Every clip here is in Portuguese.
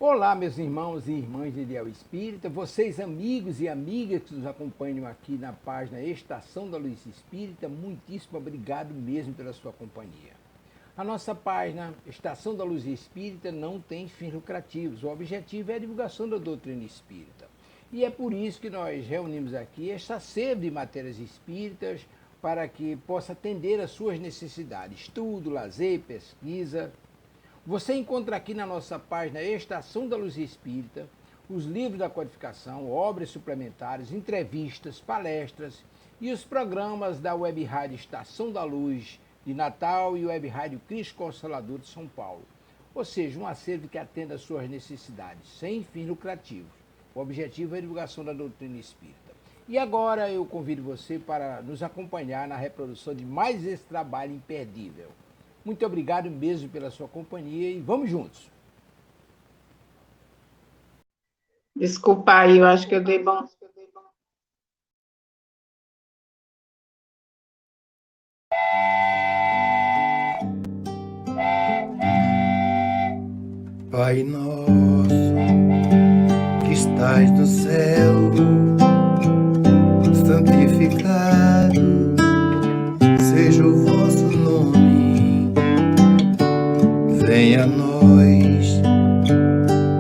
Olá, meus irmãos e irmãs de Ideal Espírita, vocês amigos e amigas que nos acompanham aqui na página Estação da Luz Espírita, muitíssimo obrigado mesmo pela sua companhia. A nossa página Estação da Luz Espírita não tem fins lucrativos, o objetivo é a divulgação da doutrina espírita. E é por isso que nós reunimos aqui esta sede de matérias espíritas para que possa atender às suas necessidades, estudo, lazer, pesquisa. Você encontra aqui na nossa página Estação da Luz Espírita os livros da codificação, obras suplementares, entrevistas, palestras e os programas da Web Rádio Estação da Luz de Natal e Web Rádio Cristo Consolador de São Paulo. Ou seja, um acervo que atenda às suas necessidades, sem fins lucrativos. O objetivo é a divulgação da doutrina espírita. E agora eu convido você para nos acompanhar na reprodução de mais esse trabalho imperdível. Muito obrigado mesmo pela sua companhia e vamos juntos. Desculpa aí, eu acho que eu dei bom. Pai nosso, que estais no céu, santificado seja o vosso nome. Venha a nós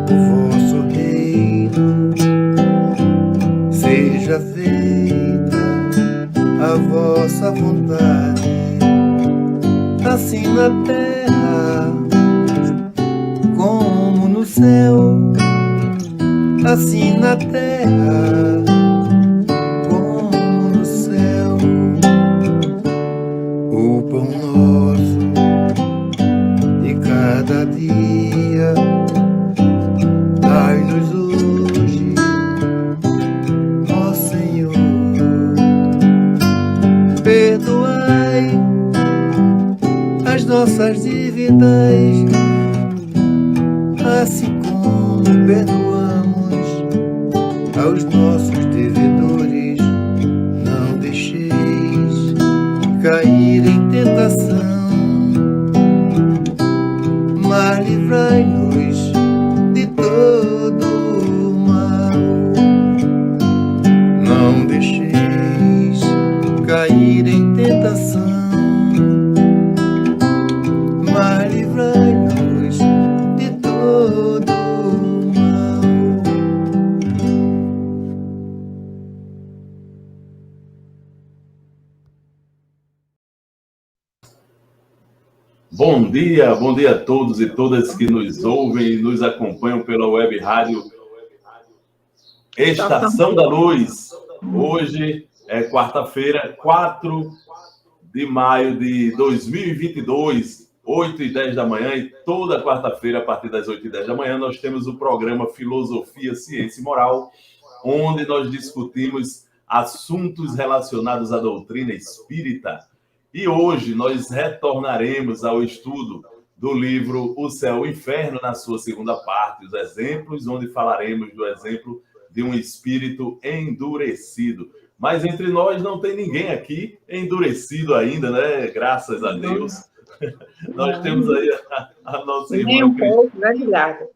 o vosso reino, seja feita a vossa vontade, assim na terra como no céu, assim na terra como no céu. O pão nosso de cada dia dai-nos hoje, ó Senhor. Perdoai as nossas dívidas, assim como perdoamos aos nossos devedores. Não deixeis cair em tentação, mas livrai-nos de todo o mal. Não deixeis cair em tentação, mas livrai-nos de todo o mal. Bom dia a todos e todas que nos ouvem e nos acompanham pela Web Rádio Estação da Luz. Hoje é quarta-feira, 4 de maio de 2022, 8h10 da manhã, e toda quarta-feira, a partir das 8h10 da manhã, nós temos o programa Filosofia, Ciência e Moral, onde nós discutimos assuntos relacionados à doutrina espírita. E hoje nós retornaremos ao estudo do livro O Céu e o Inferno, na sua segunda parte, os exemplos, onde falaremos do exemplo de um espírito endurecido. Mas entre nós não tem ninguém aqui endurecido ainda, né? Graças a Deus. Nós temos aí a nossa irmã... Nem um pouco, né, Guilherme?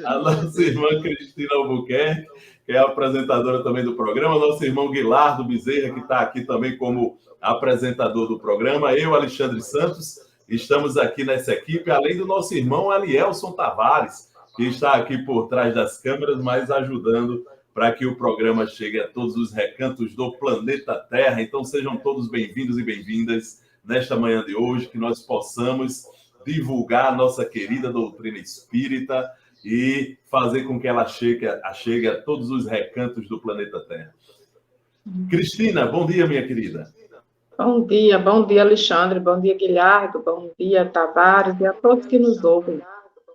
A nossa irmã Cristina Albuquerque, que é a apresentadora também do programa, nosso irmão Guilardo Bezerra, que está aqui também como apresentador do programa, eu, Alexandre Santos, estamos aqui nessa equipe, além do nosso irmão Alielson Tavares, que está aqui por trás das câmeras, mas ajudando para que o programa chegue a todos os recantos do planeta Terra. Então sejam todos bem-vindos e bem-vindas nesta manhã de hoje, que nós possamos divulgar a nossa querida doutrina espírita e fazer com que ela chegue a todos os recantos do planeta Terra. Cristina, bom dia, minha querida. Bom dia, Alexandre, bom dia, Guilherme, bom dia, Tavares, e a todos que nos ouvem.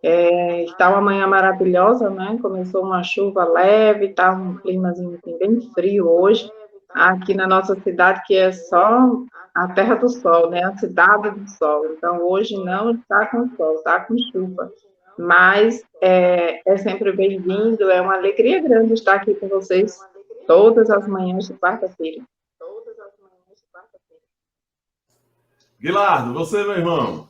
Está uma manhã maravilhosa, né? Começou uma chuva leve, está um climazinho bem frio hoje, aqui na nossa cidade, que é só a terra do sol, né? A cidade do sol. Então, hoje não está com sol, está com chuva. Mas é sempre bem-vindo, é uma alegria grande estar aqui com vocês todas as manhãs de quarta-feira. Guilardo, você, meu irmão.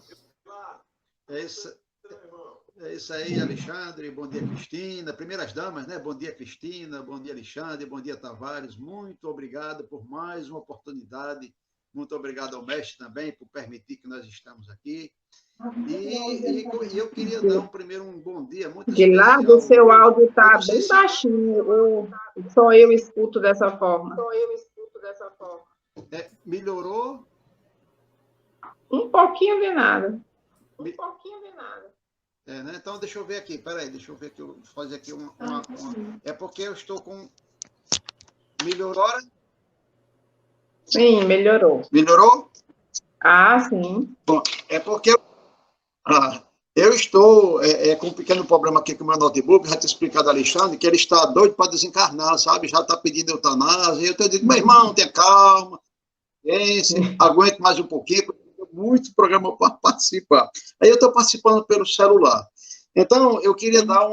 É isso aí, Alexandre. Bom dia, Cristina. Primeiras damas, né? Bom dia, Cristina. Bom dia, Alexandre. Bom dia, Tavares. Muito obrigado por mais uma oportunidade. Muito obrigado ao mestre também por permitir que nós estamos aqui. E eu queria dar primeiro um bom dia muito Guilherme, o especial. seu áudio está bem se... baixinho, ou só eu escuto dessa forma? Melhorou? Um pouquinho de nada. Né? Então, deixa eu ver aqui. Peraí, deixa eu ver aqui. Eu vou fazer aqui uma... É porque eu estou com... Melhorou? Sim, melhorou. Melhorou? Ah, sim. Bom, é porque eu estou com um pequeno problema aqui com o meu notebook, já te explicado, Alexandre, que ele está doido para desencarnar, sabe? Já está pedindo eutanásia. E eu estou dizendo, meu irmão, tenha calma, pense, aguente mais um pouquinho, porque tem muito programa para participar. Aí eu estou participando pelo celular. Então, eu queria dar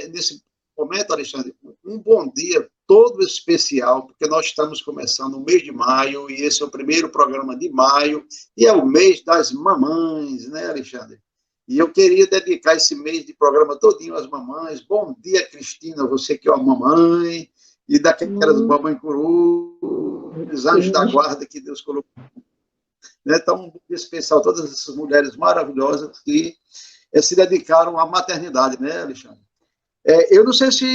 nesse momento, Alexandre, um bom dia todo especial, porque nós estamos começando o mês de maio, e esse é o primeiro programa de maio, e é o mês das mamães, né, Alexandre? E eu queria dedicar esse mês de programa todinho às mamães. Bom dia, Cristina, você que é uma mamãe, e daquelas mamães curu, os anjos da guarda que Deus colocou. Então, um dia especial a todas essas mulheres maravilhosas que se dedicaram à maternidade, né, Alexandre? Eu não sei se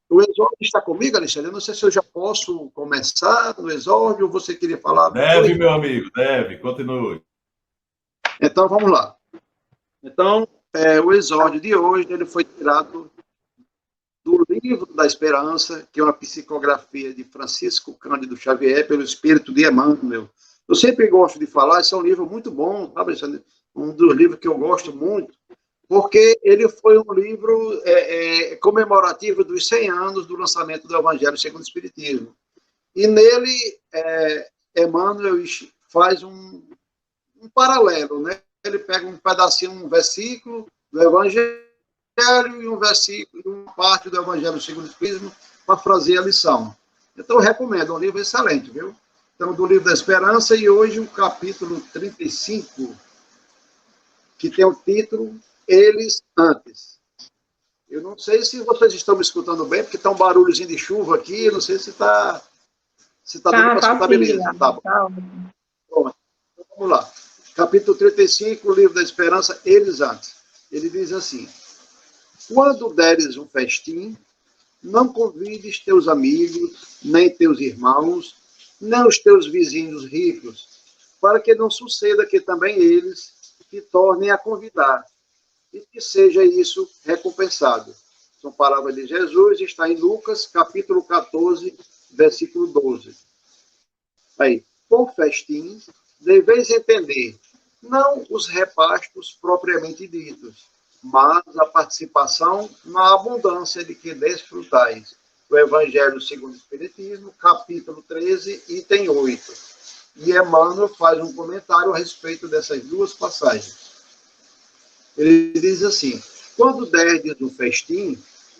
o exórdio está comigo, Alexandre. Eu não sei se eu já posso começar no exórdio ou você queria falar. Deve, meu amigo, deve. Continue. Então, vamos lá. Então, o exórdio de hoje ele foi tirado do Livro da Esperança, que é uma psicografia de Francisco Cândido Xavier, pelo Espírito de Emmanuel. Eu sempre gosto de falar, esse é um livro muito bom, sabe, Alexandre? Um dos livros que eu gosto muito, porque ele foi um livro comemorativo dos 100 anos do lançamento do Evangelho segundo o Espiritismo. E nele, Emmanuel faz um paralelo, né? Ele pega um pedacinho, um versículo do Evangelho e um versículo, uma parte do Evangelho segundo o Espiritismo para fazer a lição. Então, eu recomendo, é um livro excelente, viu? Então, do Livro da Esperança, e hoje o capítulo 35, que tem o título Eles Antes. Eu não sei se vocês estão me escutando bem, porque está um barulhozinho de chuva aqui, eu não sei se está dando para escutar, beleza. Tá bom. Bom, então vamos lá. Capítulo 35, Livro da Esperança, Eles Antes. Ele diz assim: quando deres um festim, não convides teus amigos, nem teus irmãos, nem os teus vizinhos ricos, para que não suceda que também eles te tornem a convidar, e que seja isso recompensado. São palavras de Jesus, está em Lucas, capítulo 14, versículo 12. Aí, por festim, deveis entender, não os repastos propriamente ditos, mas a participação na abundância de que desfrutais. O Evangelho segundo o Espiritismo, capítulo 13, item 8. E Emmanuel faz um comentário a respeito dessas duas passagens. Ele diz assim: quando derdes um festim,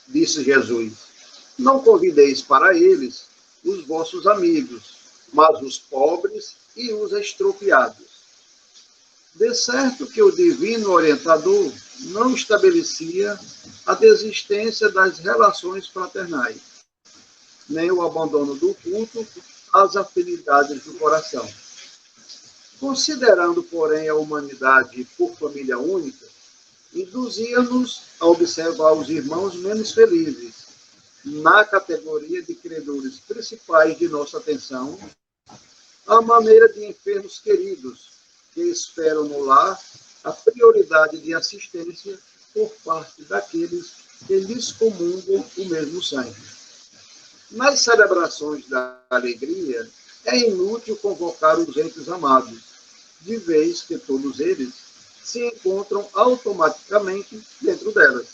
disse Jesus, não convideis para eles os vossos amigos, mas os pobres e os estropiados. De certo que o divino orientador não estabelecia a desistência das relações fraternais, nem o abandono do culto às afinidades do coração. Considerando, porém, a humanidade por família única, induzia-nos a observar os irmãos menos felizes, na categoria de credores principais de nossa atenção, à maneira de enfermos queridos, que esperam no lar a prioridade de assistência por parte daqueles que lhes comungam o mesmo sangue. Nas celebrações da alegria, é inútil convocar os entes amados, de vez que todos eles se encontram automaticamente dentro delas.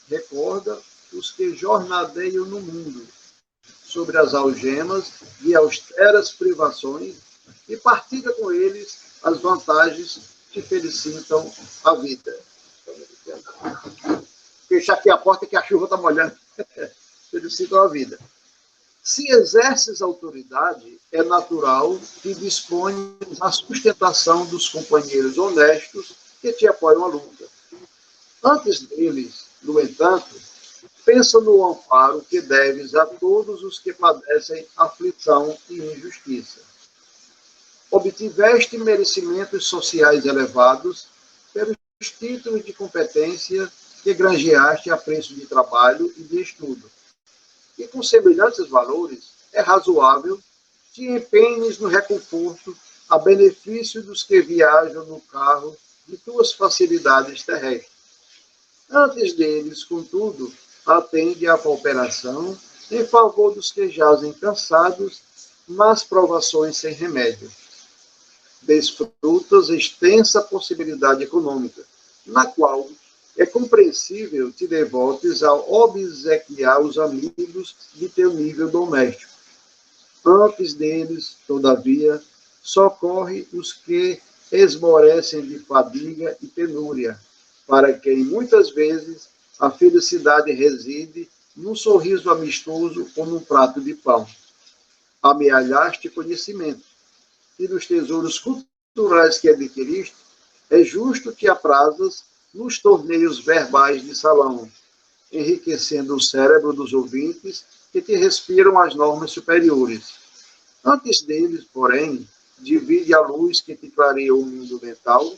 Recorda os que jornadeiam no mundo, sobre as algemas de austeras privações, e partilha com eles as vantagens que felicitam a vida. Fechar aqui a porta que a chuva está molhando. Felicitam a vida. Se exerces autoridade, é natural que disponhas a sustentação dos companheiros honestos que te apoiam à luta. Antes deles, no entanto, pensa no amparo que deves a todos os que padecem aflição e injustiça. Obtiveste merecimentos sociais elevados pelos títulos de competência que granjeaste a preço de trabalho e de estudo. E com semelhantes valores, é razoável te empenhes no reconforto a benefício dos que viajam no carro de tuas facilidades terrestres. Antes deles, contudo, atende à cooperação em favor dos que jazem cansados nas provações sem remédio. Desfrutas extensa possibilidade econômica, na qual é compreensível te devotes a obsequiar os amigos de teu nível doméstico. Antes deles, todavia, socorre os que esmorecem de fadiga e penúria, para quem muitas vezes a felicidade reside num sorriso amistoso ou num prato de pão. Amealhaste conhecimento, e nos tesouros culturais que adquiriste, é justo que aprazas nos torneios verbais de salão, enriquecendo o cérebro dos ouvintes que te respiram as normas superiores. Antes deles, porém, divide a luz que te clareia o mundo mental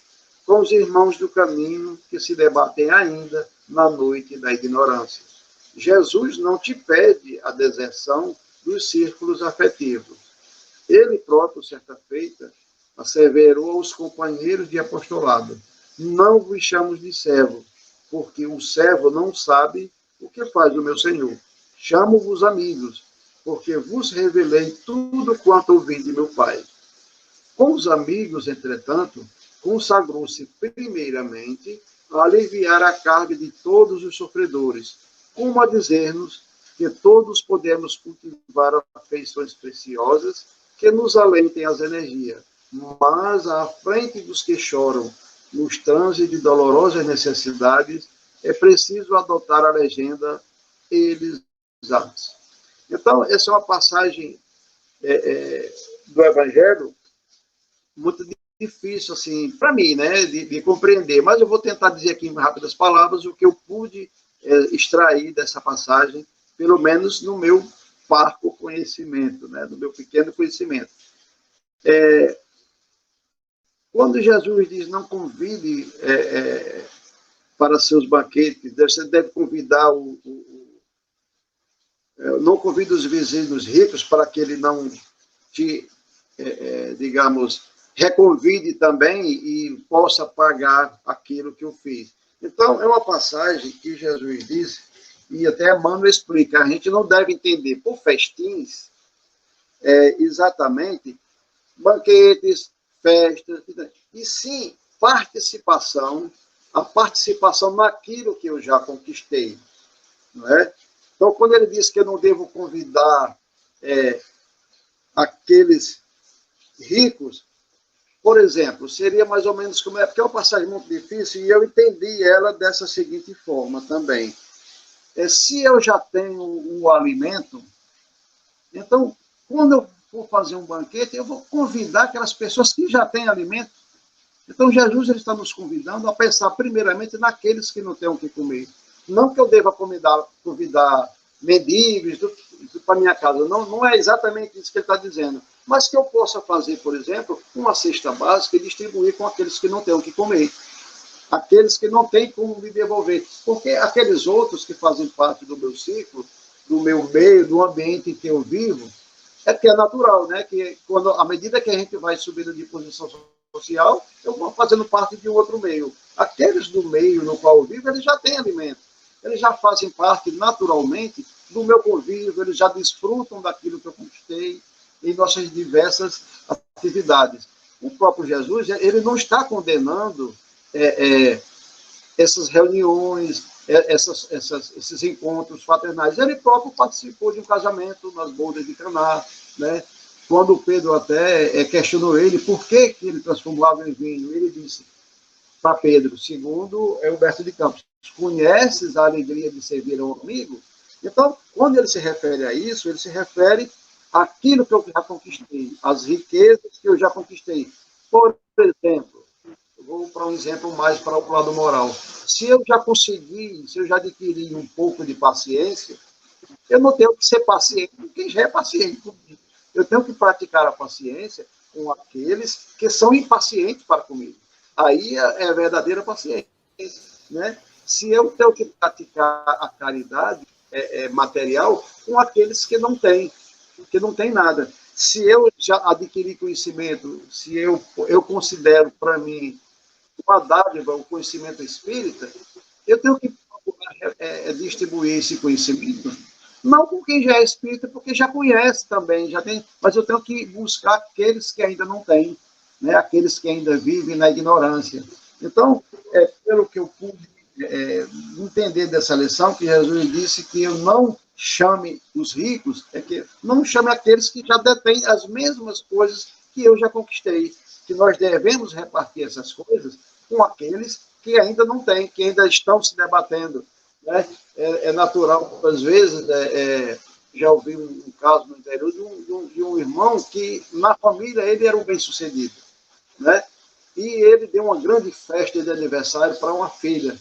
com os irmãos do caminho que se debatem ainda na noite da ignorância. Jesus não te pede a deserção dos círculos afetivos. Ele próprio, certa feita, asseverou aos companheiros de apostolado: não vos chamo de servo, porque o servo não sabe o que faz o meu Senhor. Chamo-vos amigos, porque vos revelei tudo quanto ouvi de meu Pai. Com os amigos, entretanto, consagrou-se primeiramente a aliviar a carga de todos os sofredores, como a dizer-nos que todos podemos cultivar afeições preciosas que nos alentem as energias, mas à frente dos que choram nos trânsitos de dolorosas necessidades, é preciso adotar a legenda eles antes. Então, essa é uma passagem do Evangelho muito difícil, assim, para mim, né, de compreender, mas eu vou tentar dizer aqui em rápidas palavras o que eu pude extrair dessa passagem, pelo menos no meu parco conhecimento, né, no meu pequeno conhecimento. Quando Jesus diz não convide para seus banquetes, você deve convidar não convide os vizinhos ricos para que ele não te, digamos, reconvide também e possa pagar aquilo que eu fiz. Então, é uma passagem que Jesus disse, e até Emmanuel explica, a gente não deve entender por festins exatamente banquetes, festas, e sim participação, a participação naquilo que eu já conquistei, não é? Então, quando ele diz que eu não devo convidar aqueles ricos, por exemplo, seria mais ou menos como porque é uma passagem muito difícil e eu entendi ela dessa seguinte forma também. Se eu já tenho o alimento, então, quando eu for fazer um banquete, eu vou convidar aquelas pessoas que já têm alimento. Então, Jesus ele está nos convidando a pensar primeiramente naqueles que não têm o que comer. Não que eu deva convidar mendigos para minha casa, não é exatamente isso que ele está dizendo, mas que eu possa fazer, por exemplo, uma cesta básica e distribuir com aqueles que não têm o que comer, aqueles que não têm como me devolver, porque aqueles outros que fazem parte do meu ciclo, do meu meio, do ambiente em que eu vivo, que é natural, né? Que quando, à medida que a gente vai subindo de posição social, eu vou fazendo parte de um outro meio. Aqueles do meio no qual eu vivo, eles já têm alimento. Eles já fazem parte naturalmente do meu convívio, eles já desfrutam daquilo que eu conquistei em nossas diversas atividades. O próprio Jesus, ele não está condenando essas reuniões, esses encontros fraternais. Ele próprio participou de um casamento nas bodas de Caná, né? Quando Pedro até questionou ele por que ele transformava em vinho, ele disse para Pedro, segundo Humberto de Campos, conheces a alegria de servir ao amigo? Então, quando ele se refere a isso, ele se refere àquilo que eu já conquistei, às riquezas que eu já conquistei. Por exemplo, eu vou para um exemplo mais para o lado moral. Se eu já consegui, se eu já adquiri um pouco de paciência, eu não tenho que ser paciente com quem já é paciente comigo. Eu tenho que praticar a paciência com aqueles que são impacientes para comigo. Aí é a verdadeira paciência, né? Se eu tenho que praticar a caridade material com aqueles que não têm nada. Se eu já adquiri conhecimento, se eu considero para mim uma dádiva o conhecimento espírita, eu tenho que distribuir esse conhecimento, não com quem já é espírita, porque já conhece também, já tem, mas eu tenho que buscar aqueles que ainda não têm, né? Aqueles que ainda vivem na ignorância. Então, pelo que eu pude entender dessa lição, que Jesus disse que eu não chame os ricos, que não chame aqueles que já detêm as mesmas coisas que eu já conquistei, que nós devemos repartir essas coisas com aqueles que ainda não têm, que ainda estão se debatendo, né? É natural, às vezes, já ouvi um caso no interior de um irmão que, na família, ele era um bem-sucedido, né? E ele deu uma grande festa de aniversário para uma filha.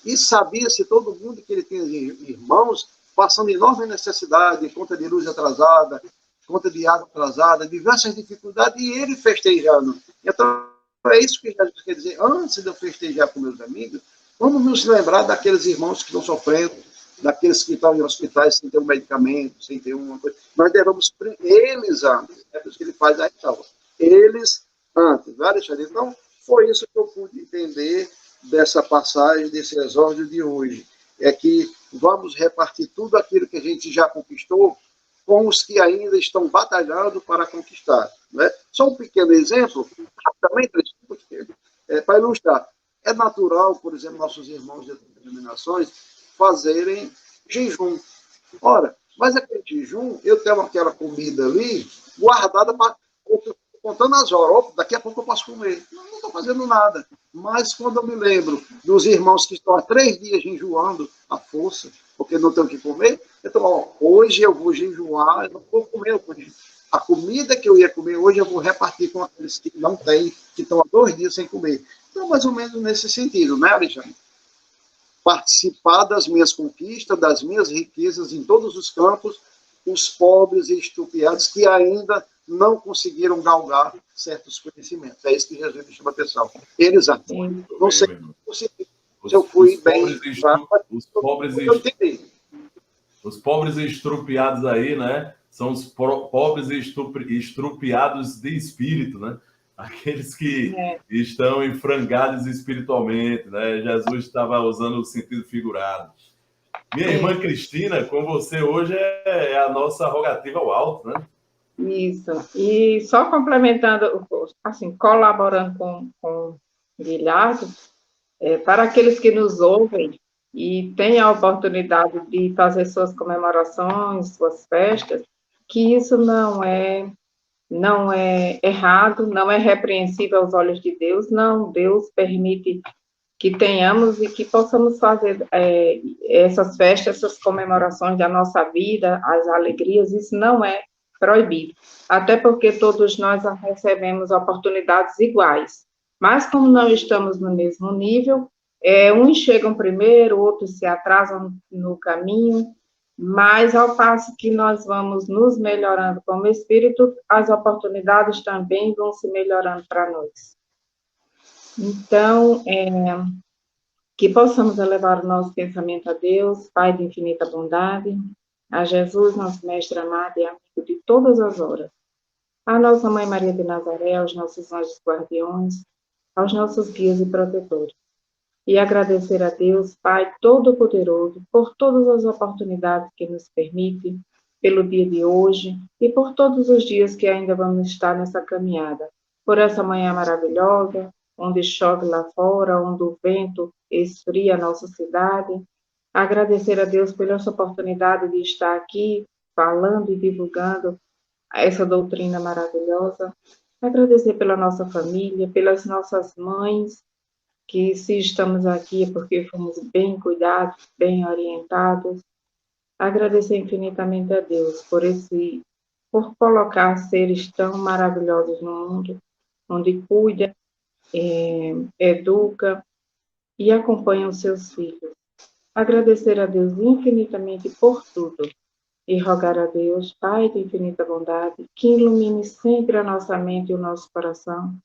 E sabia-se todo mundo que ele tinha irmãos passando enorme necessidade, conta de luz atrasada, conta de água atrasada, diversas dificuldades, e ele festejando. Então, é isso que Jesus quer dizer. Antes de eu festejar com meus amigos, vamos nos lembrar daqueles irmãos que estão sofrendo, daqueles que estão em hospitais sem ter um medicamento, sem ter uma coisa. Nós devemos eles antes. É por isso que ele faz a ressalva. Eles antes. Né, Alexandre? Então, foi isso que eu pude entender dessa passagem, desse exórdio de hoje. É que vamos repartir tudo aquilo que a gente já conquistou com os que ainda estão batalhando para conquistar. Né? Só um pequeno exemplo, rapidamente, para ilustrar. É natural, por exemplo, nossos irmãos de denominações fazerem jejum. Ora, mas aquele jejum, eu tenho aquela comida ali guardada para contando as horas. Opa, daqui a pouco eu posso comer. Não estou fazendo nada. Mas quando eu me lembro dos irmãos que estão há 3 dias jejuando à força, porque não tem o que comer, então, hoje eu vou jejuar, eu não vou comer hoje. A comida que eu ia comer hoje eu vou repartir com aqueles que não têm, que estão há 2 dias sem comer. Então, mais ou menos nesse sentido, né, Alexandre? Participar das minhas conquistas, das minhas riquezas em todos os campos, os pobres e estupiados que ainda não conseguiram galgar certos conhecimentos. É isso que Jesus me chama a atenção. Eles não sei se eu fui bem. Os pobres e estrupiados aí, né? São os pobres e estrupiados de espírito, né? Aqueles que estão em frangalhos espiritualmente, né? Jesus estava usando o sentido figurado. Minha irmã Cristina, com você hoje é a nossa rogativa ao alto, né? Isso. E só complementando, assim, colaborando com o Guilherme, para aqueles que nos ouvem e têm a oportunidade de fazer suas comemorações, suas festas, que isso não é errado, não é repreensível aos olhos de Deus, não. Deus permite que tenhamos e que possamos fazer essas festas, essas comemorações da nossa vida, as alegrias, isso não é proibido, até porque todos nós recebemos oportunidades iguais, mas como não estamos no mesmo nível, uns chegam primeiro, outros se atrasam no caminho, mas ao passo que nós vamos nos melhorando como espírito, as oportunidades também vão se melhorando para nós. Então, que possamos elevar o nosso pensamento a Deus, Pai de infinita bondade, a Jesus, nosso Mestre amado e amigo de todas as horas, a nossa Mãe Maria de Nazaré, aos nossos anjos guardiões, aos nossos guias e protetores. E agradecer a Deus, Pai Todo-Poderoso, por todas as oportunidades que nos permite, pelo dia de hoje e por todos os dias que ainda vamos estar nessa caminhada, por essa manhã maravilhosa, onde chove lá fora, onde o vento esfria a nossa cidade. Agradecer a Deus pela essa oportunidade de estar aqui falando e divulgando essa doutrina maravilhosa. Agradecer pela nossa família, pelas nossas mães, que se estamos aqui é porque fomos bem cuidados, bem orientados. Agradecer infinitamente a Deus por colocar seres tão maravilhosos no mundo, onde cuida educa e acompanha os seus filhos. Agradecer a Deus infinitamente por tudo e rogar a Deus, Pai de infinita bondade, que ilumine sempre a nossa mente e o nosso coração,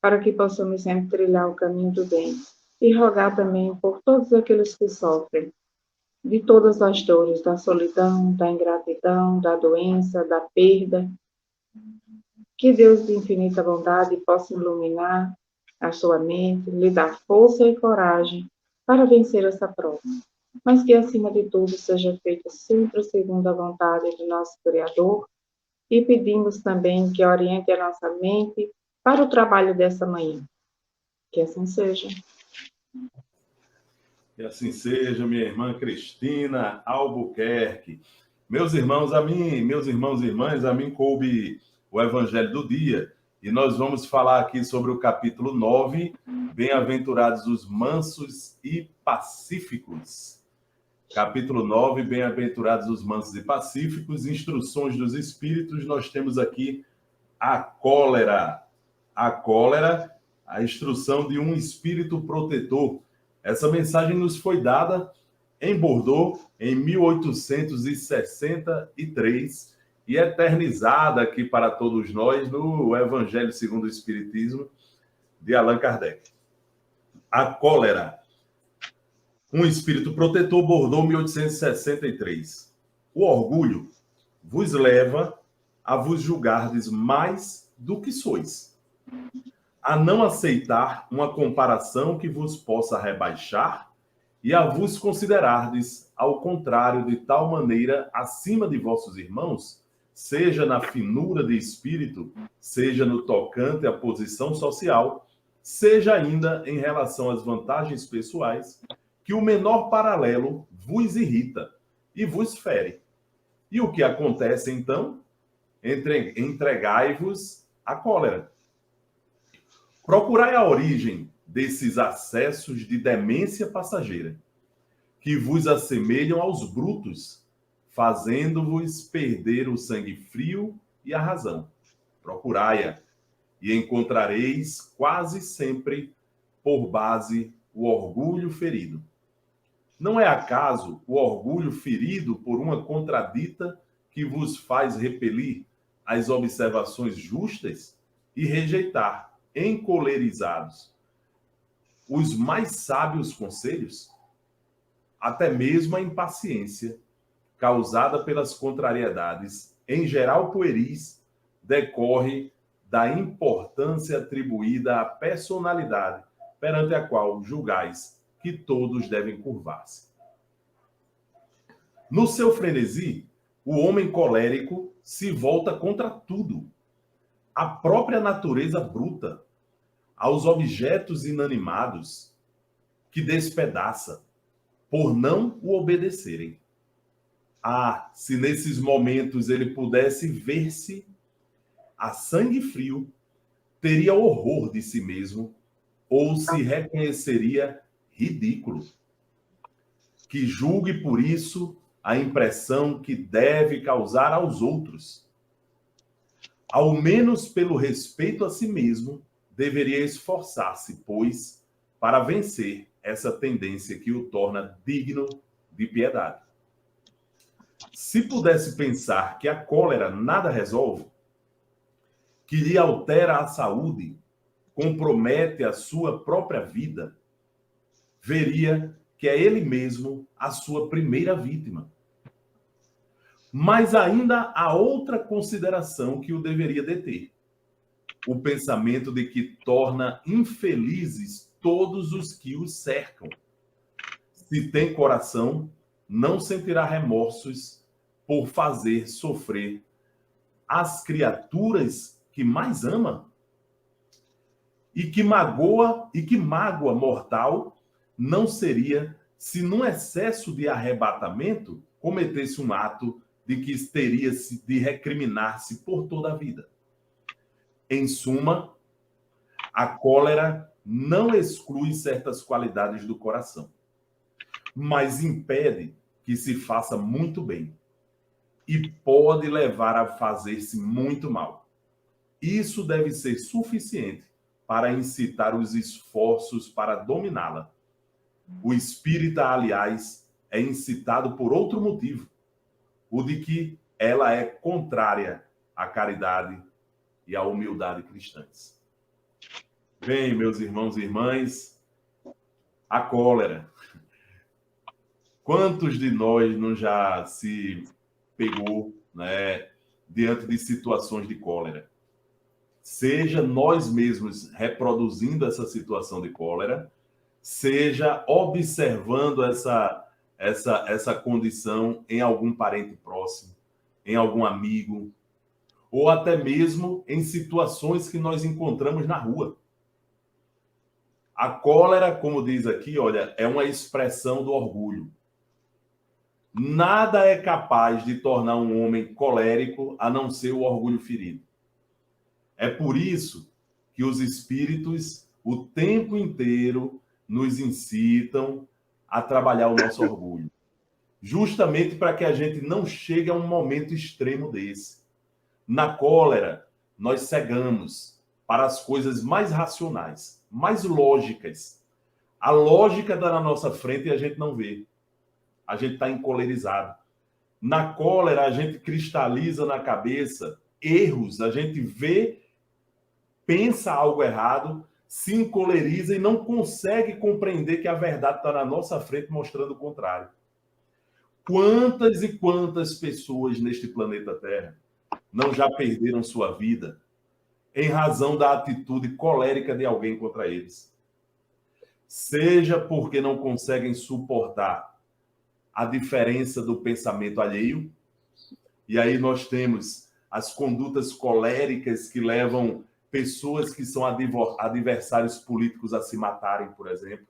para que possamos sempre trilhar o caminho do bem. E rogar também por todos aqueles que sofrem de todas as dores, da solidão, da ingratidão, da doença, da perda. Que Deus de infinita bondade possa iluminar a sua mente, lhe dar força e coragem para vencer essa prova. Mas que, acima de tudo, seja feita sempre segundo a vontade de nosso Criador, e pedimos também que oriente a nossa mente para o trabalho dessa manhã. Que assim seja. Que assim seja, minha irmã Cristina Albuquerque. Meus irmãos e irmãs, a mim coube o Evangelho do dia. E nós vamos falar aqui sobre o capítulo 9, Bem-aventurados os mansos e pacíficos. Capítulo 9, Bem-aventurados os mansos e pacíficos, instruções dos espíritos. Nós temos aqui a cólera. A cólera, a instrução de um espírito protetor. Essa mensagem nos foi dada em Bordeaux em 1863 e eternizada aqui para todos nós no Evangelho segundo o Espiritismo de Allan Kardec. A cólera. Um espírito protetor, Bordeaux, 1863. O orgulho vos leva a vos julgardes mais do que sois, a não aceitar uma comparação que vos possa rebaixar e a vos considerardes, ao contrário, de tal maneira acima de vossos irmãos, seja na finura de espírito, seja no tocante à posição social, seja ainda em relação às vantagens pessoais, que o menor paralelo vos irrita e vos fere. E o que acontece, então? Entregai-vos à cólera. Procurai a origem desses acessos de demência passageira, que vos assemelham aos brutos, fazendo-vos perder o sangue frio e a razão. Procurai-a, e encontrareis quase sempre por base o orgulho ferido. Não é acaso o orgulho ferido por uma contradita que vos faz repelir as observações justas e rejeitar, encolerizados, os mais sábios conselhos? Até mesmo a impaciência, causada pelas contrariedades, em geral pueris, decorre da importância atribuída à personalidade perante a qual julgais que todos devem curvar-se. No seu frenesi, o homem colérico se volta contra tudo, a própria natureza bruta, aos objetos inanimados, que despedaça, por não o obedecerem. Ah, se nesses momentos ele pudesse ver-se a sangue frio, teria horror de si mesmo, ou se reconheceria ridículo. Que julgue por isso a impressão que deve causar aos outros. Ao menos pelo respeito a si mesmo, deveria esforçar-se, pois, para vencer essa tendência que o torna digno de piedade. Se pudesse pensar que a cólera nada resolve, que lhe altera a saúde, compromete a sua própria vida, veria que é ele mesmo a sua primeira vítima. Mas ainda há outra consideração que o deveria deter: o pensamento de que torna infelizes todos os que o cercam. Se tem coração, não sentirá remorsos por fazer sofrer as criaturas que mais ama. E que mágoa mortal não seria se, num excesso de arrebatamento, cometesse um ato de que teria de recriminar-se por toda a vida. Em suma, a cólera não exclui certas qualidades do coração, mas impede que se faça muito bem e pode levar a fazer-se muito mal. Isso deve ser suficiente para incitar os esforços para dominá-la. O espírita, aliás, é incitado por outro motivo, o de que ela é contrária à caridade e à humildade cristãs. Bem, meus irmãos e irmãs, a cólera. Quantos de nós não já se pegou, né, diante de situações de cólera? Seja nós mesmos reproduzindo essa situação de cólera, seja observando essa condição em algum parente próximo, em algum amigo, ou até mesmo em situações que nós encontramos na rua. A cólera, como diz aqui, olha, é uma expressão do orgulho. Nada é capaz de tornar um homem colérico a não ser o orgulho ferido. É por isso que os espíritos, o tempo inteiro, nos incitam a trabalhar o nosso orgulho. Justamente para que a gente não chegue a um momento extremo desse. Na cólera, nós cegamos para as coisas mais racionais, mais lógicas. A lógica está na nossa frente e a gente não vê. A gente está encolerizado. Na cólera, a gente cristaliza na cabeça erros, a gente vê, pensa algo errado, se encoleriza e não consegue compreender que a verdade está na nossa frente mostrando o contrário. Quantas e quantas pessoas neste planeta Terra não já perderam sua vida em razão da atitude colérica de alguém contra eles? Seja porque não conseguem suportar a diferença do pensamento alheio, e aí nós temos as condutas coléricas que levam pessoas que são adversários políticos a se matarem, por exemplo.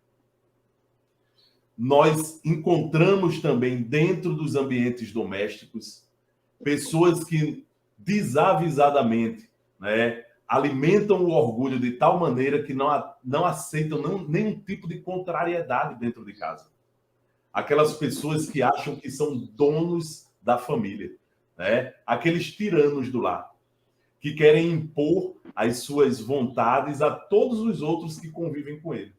Nós encontramos também dentro dos ambientes domésticos pessoas que desavisadamente, né, alimentam o orgulho de tal maneira que não aceitam nenhum tipo de contrariedade dentro de casa. Aquelas pessoas que acham que são donos da família, né? Aqueles tiranos do lar, que querem impor as suas vontades a todos os outros que convivem com ele.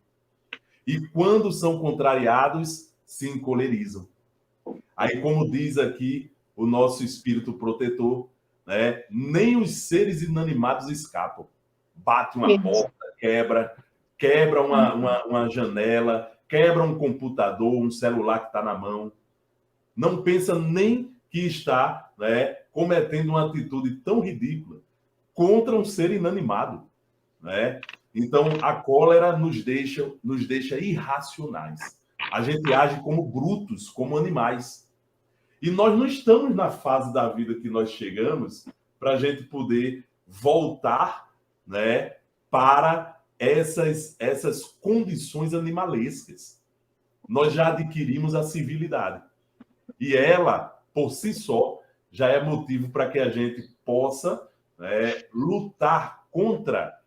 E quando são contrariados, se encolerizam. Aí, como diz aqui o nosso espírito protetor, né, nem os seres inanimados escapam. Bate uma porta, quebra uma janela, quebra um computador, um celular que está na mão. Não pensa nem que está, né, cometendo uma atitude tão ridícula contra um ser inanimado, né? Então, a cólera nos deixa irracionais. A gente age como brutos, como animais. E nós não estamos na fase da vida que nós chegamos para a gente poder voltar, né, para essas condições animalescas. Nós já adquirimos a civilidade. E ela, por si só, já é motivo para que a gente possa, né, lutar contra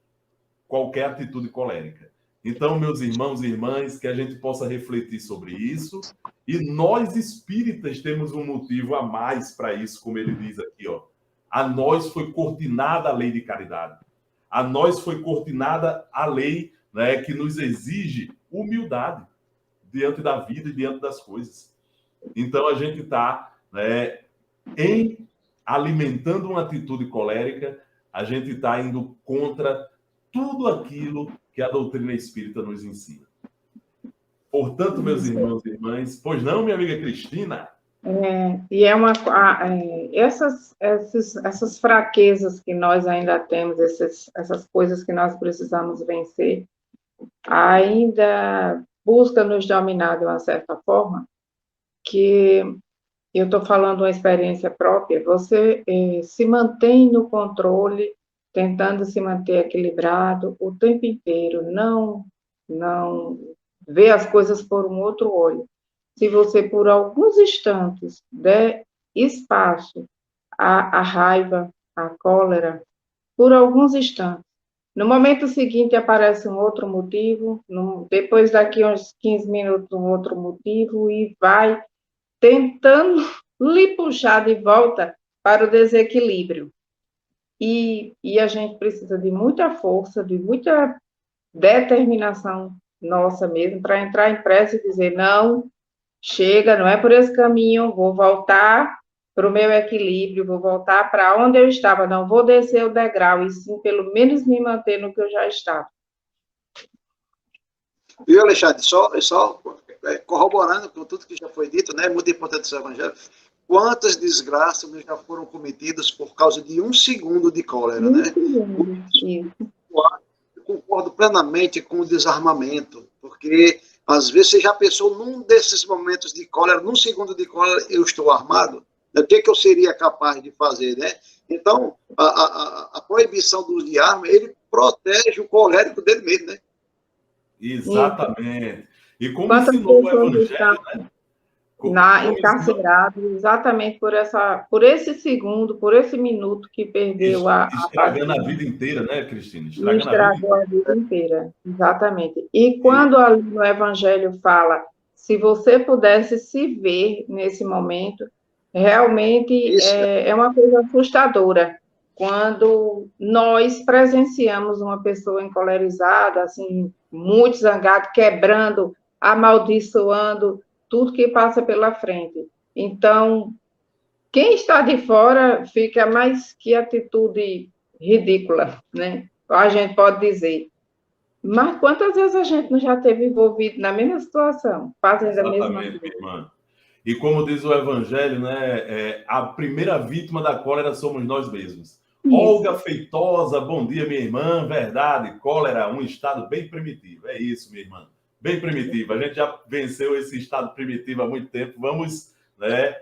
qualquer atitude colérica. Então, meus irmãos e irmãs, que a gente possa refletir sobre isso. E nós, espíritas, temos um motivo a mais para isso, como ele diz aqui, ó. A nós foi cortinada a lei de caridade. A nós foi cortinada a lei, né, que nos exige humildade diante da vida e diante das coisas. Então, a gente está, né, alimentando uma atitude colérica, a gente está indo contra tudo aquilo que a doutrina espírita nos ensina. Portanto, meus irmãos e irmãs, pois não, minha amiga Cristina? Essas fraquezas que nós ainda temos, essas coisas que nós precisamos vencer, ainda busca nos dominar de uma certa forma, que eu estou falando uma experiência própria, você se mantém no controle, tentando se manter equilibrado o tempo inteiro, não vê as coisas por um outro olho. Se você, por alguns instantes, der espaço à raiva, à cólera, por alguns instantes, no momento seguinte aparece um outro motivo, depois daqui uns 15 minutos um outro motivo, e vai tentando lhe puxar de volta para o desequilíbrio. e a gente precisa de muita força, de muita determinação nossa mesmo, para entrar em prece e dizer, não, chega, não é por esse caminho, vou voltar para o meu equilíbrio, vou voltar para onde eu estava, não vou descer o degrau, e sim, pelo menos me manter no que eu já estava. Viu, Alexandre? Só corroborando com tudo que já foi dito, né? Muito importante esse evangelho. Quantas desgraças já foram cometidas por causa de 1 segundo de cólera, né? Isso. Eu concordo plenamente com o desarmamento, porque às vezes você já pensou num desses momentos de cólera, num segundo de cólera, eu estou armado? O que eu seria capaz de fazer, né? Então, a proibição do uso de arma, ele protege o colérico dele mesmo, né? Exatamente. E como Quantas ensinou o pessoas Evangelho, né? Encarceradas exatamente por esse segundo, por esse minuto que perdeu estragando a vida inteira, né, Cristina? Estragou a vida inteira, exatamente. E quando ali no Evangelho fala, se você pudesse se ver nesse momento, realmente é uma coisa assustadora. Quando nós presenciamos uma pessoa encolerizada, assim, muito zangada, quebrando, amaldiçoando tudo que passa pela frente. Então, quem está de fora fica mais que atitude ridícula, né? A gente pode dizer. Mas quantas vezes a gente não já esteve envolvido na mesma situação, fazendo a mesma coisa? Exatamente, minha irmã. E como diz o Evangelho, né, a primeira vítima da cólera somos nós mesmos. Isso. Olga Feitosa, bom dia, minha irmã. Verdade, cólera, um estado bem primitivo. É isso, minha irmã. Bem primitivo. A gente já venceu esse estado primitivo há muito tempo. Vamos, né,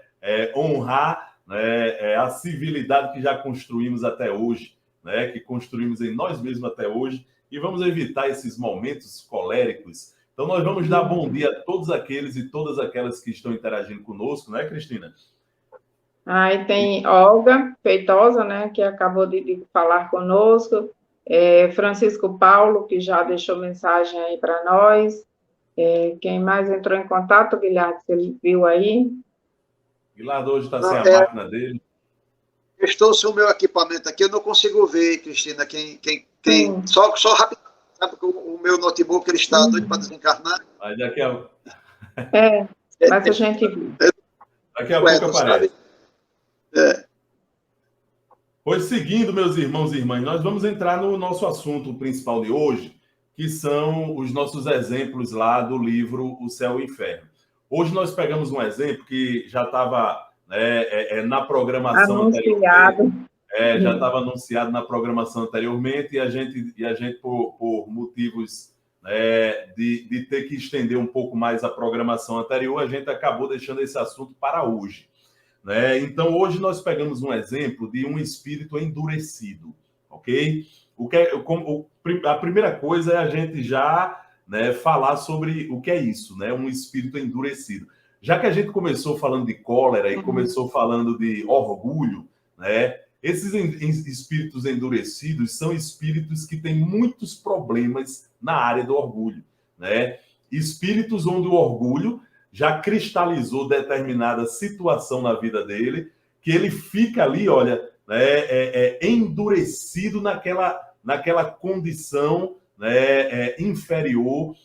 honrar, né, a civilidade que já construímos até hoje, né, que construímos em nós mesmos até hoje, e vamos evitar esses momentos coléricos. Então, nós vamos dar bom dia a todos aqueles e todas aquelas que estão interagindo conosco, não é, Cristina? Aí tem Olga Feitosa, né, que acabou de falar conosco, Francisco Paulo, que já deixou mensagem aí para nós, quem mais entrou em contato, Guilherme, você viu aí? Guilherme hoje está sem a máquina dele. Eu estou sem o meu equipamento aqui, eu não consigo ver, Cristina, só rápido, sabe, o meu notebook ele está doido para desencarnar. Mas daqui a... mas a gente viu. Daqui a pouco aparece. Pois seguindo, meus irmãos e irmãs, nós vamos entrar no nosso assunto principal de hoje, que são os nossos exemplos lá do livro O Céu e o Inferno. Hoje nós pegamos um exemplo que já estava na programação anunciado. Já estava anunciado na programação anteriormente e a gente por motivos de ter que estender um pouco mais a programação anterior, a gente acabou deixando esse assunto para hoje. Né? Então, hoje nós pegamos um exemplo de um espírito endurecido, ok? A primeira coisa é a gente já falar sobre o que é isso, né? Um espírito endurecido. Já que a gente começou falando de cólera e começou falando de orgulho, né? Esses espíritos endurecidos são espíritos que têm muitos problemas na área do orgulho, né? Espíritos onde o orgulho já cristalizou determinada situação na vida dele, que ele fica ali, olha, endurecido naquela condição inferior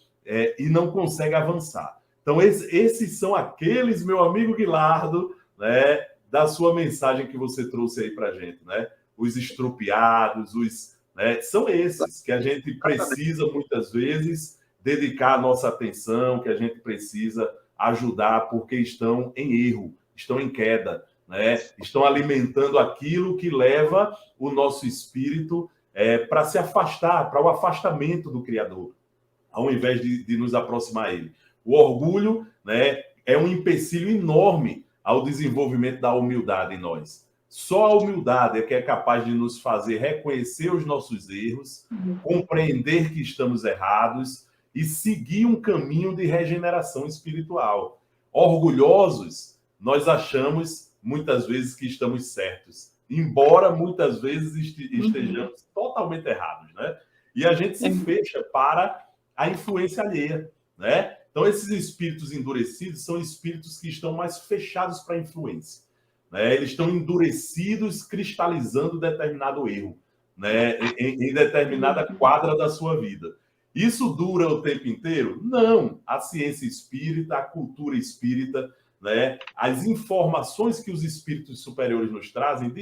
e não consegue avançar. Então, esses são aqueles, meu amigo Guilardo, da sua mensagem que você trouxe aí para a gente, né? Os estrupiados, são esses que a gente precisa, muitas vezes, dedicar a nossa atenção, que a gente precisa ajudar, porque estão em erro, estão em queda, né? Estão alimentando aquilo que leva o nosso espírito para se afastar, para o afastamento do Criador, ao invés de nos aproximar a Ele. O orgulho, né, é um empecilho enorme ao desenvolvimento da humildade em nós. Só a humildade é que é capaz de nos fazer reconhecer os nossos erros, compreender que estamos errados e seguir um caminho de regeneração espiritual. Orgulhosos, nós achamos muitas vezes que estamos certos, embora muitas vezes estejamos totalmente errados, né? E a gente se fecha para a influência alheia, né? Então, esses espíritos endurecidos são espíritos que estão mais fechados para a influência, né? Eles estão endurecidos, cristalizando determinado erro, né? Em determinada quadra da sua vida. Isso dura o tempo inteiro? Não. A ciência espírita, a cultura espírita, né? As informações que os espíritos superiores nos trazem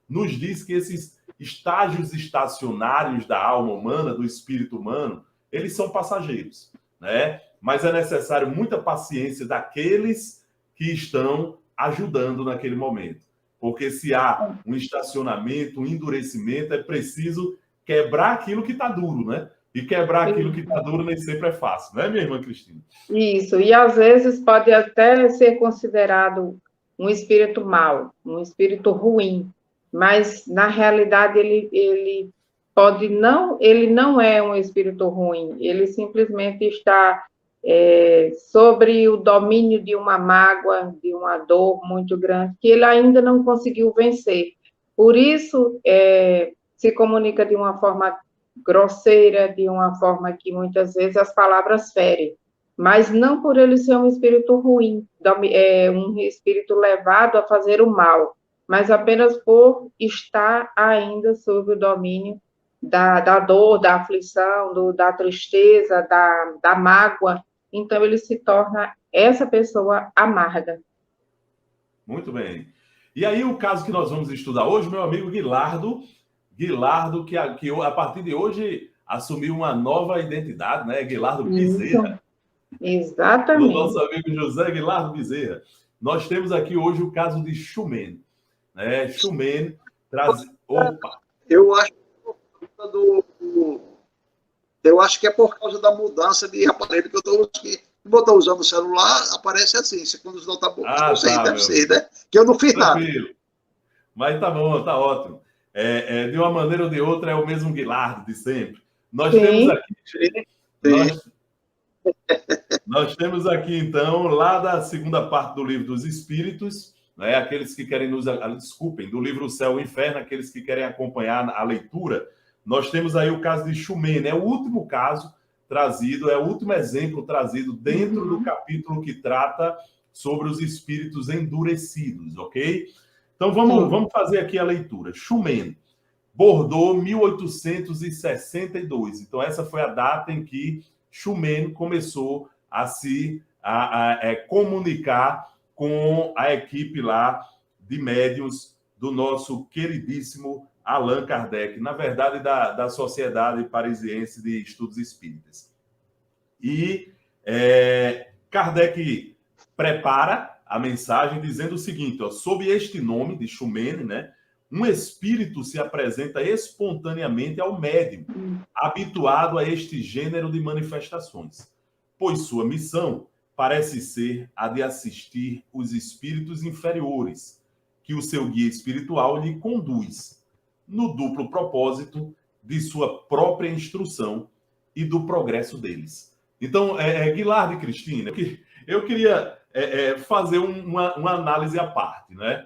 nos diz que esses estágios estacionários da alma humana, do espírito humano, eles são passageiros, né? Mas é necessário muita paciência daqueles que estão ajudando naquele momento. Porque se há um estacionamento, um endurecimento, é preciso quebrar aquilo que está duro, né? E quebrar aquilo que está duro nem sempre é fácil, né, minha irmã Cristina? Isso, e às vezes pode até ser considerado um espírito mau, um espírito ruim, mas na realidade ele não é um espírito ruim, ele simplesmente está sobre o domínio de uma mágoa, de uma dor muito grande, que ele ainda não conseguiu vencer. Por isso, se comunica de uma forma grosseira, de uma forma que muitas vezes as palavras ferem, mas não por ele ser um espírito ruim, um espírito levado a fazer o mal, mas apenas por estar ainda sob o domínio da dor, da aflição, da tristeza, da mágoa. Então ele se torna essa pessoa amarga. Muito bem. E aí o caso que nós vamos estudar hoje, meu amigo Guilardo, que a partir de hoje assumiu uma nova identidade, né? Guilardo Bezerra. Exatamente. Do nosso amigo José Guilardo Bezerra. Nós temos aqui hoje o caso de Xumen, né? Xumen traz... Opa! Eu acho que é por causa da mudança de aparelho que eu estou aqui. Quando eu estou usando o celular, aparece assim, segundo os notables. Não sei, deve ser, né? Que eu não fiz Tranquilo. nada. Mas tá bom, tá ótimo. De uma maneira ou de outra, é o mesmo Guilardo de sempre. Nós temos aqui, então, lá da segunda parte do Livro dos Espíritos, né, aqueles que querem do livro O Céu e o Inferno, aqueles que querem acompanhar a leitura, nós temos aí o caso de Xumen, né? O último caso trazido, o último exemplo trazido dentro do capítulo que trata sobre os espíritos endurecidos, ok? Então, vamos fazer aqui a leitura. Xumen, Bordeaux, 1862. Então, essa foi a data em que Xumen começou a se comunicar com a equipe lá de médiuns do nosso queridíssimo Allan Kardec, na verdade, da Sociedade Parisiense de Estudos Espíritas. E Kardec prepara a mensagem dizendo o seguinte, ó, sob este nome de Xumen, né, um espírito se apresenta espontaneamente ao médium, habituado a este gênero de manifestações, pois sua missão parece ser a de assistir os espíritos inferiores, que o seu guia espiritual lhe conduz, no duplo propósito de sua própria instrução e do progresso deles. Então, Guilardo e Cristina, eu queria fazer uma análise à parte, né?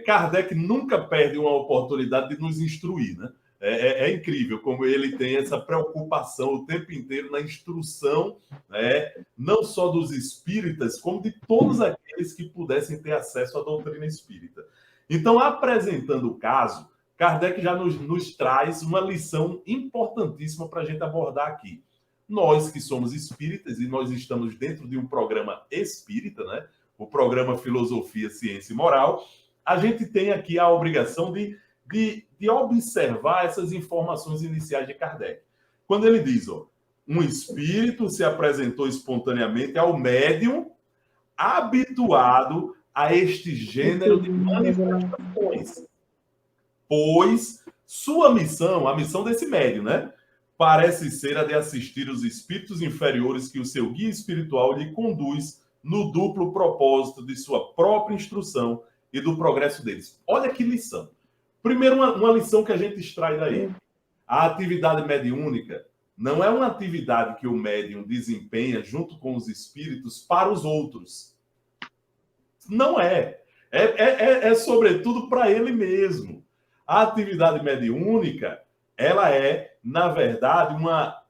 Kardec nunca perde uma oportunidade de nos instruir, né? É incrível como ele tem essa preocupação o tempo inteiro na instrução, né? Não só dos espíritas, como de todos aqueles que pudessem ter acesso à doutrina espírita. Então, apresentando o caso, Kardec já nos traz uma lição importantíssima para a gente abordar aqui. Nós que somos espíritas e nós estamos dentro de um programa espírita, né? O programa Filosofia, Ciência e Moral, a gente tem aqui a obrigação de observar essas informações iniciais de Kardec. Quando ele diz, ó, um espírito se apresentou espontaneamente ao médium habituado a este gênero de manifestações, pois sua missão, a missão desse médium, né, parece ser a de assistir os espíritos inferiores que o seu guia espiritual lhe conduz no duplo propósito de sua própria instrução e do progresso deles. Olha que lição. Primeiro, uma lição que a gente extrai daí. A atividade mediúnica não é uma atividade que o médium desempenha junto com os espíritos para os outros. Não é. É sobretudo para ele mesmo. A atividade mediúnica, ela é, na verdade,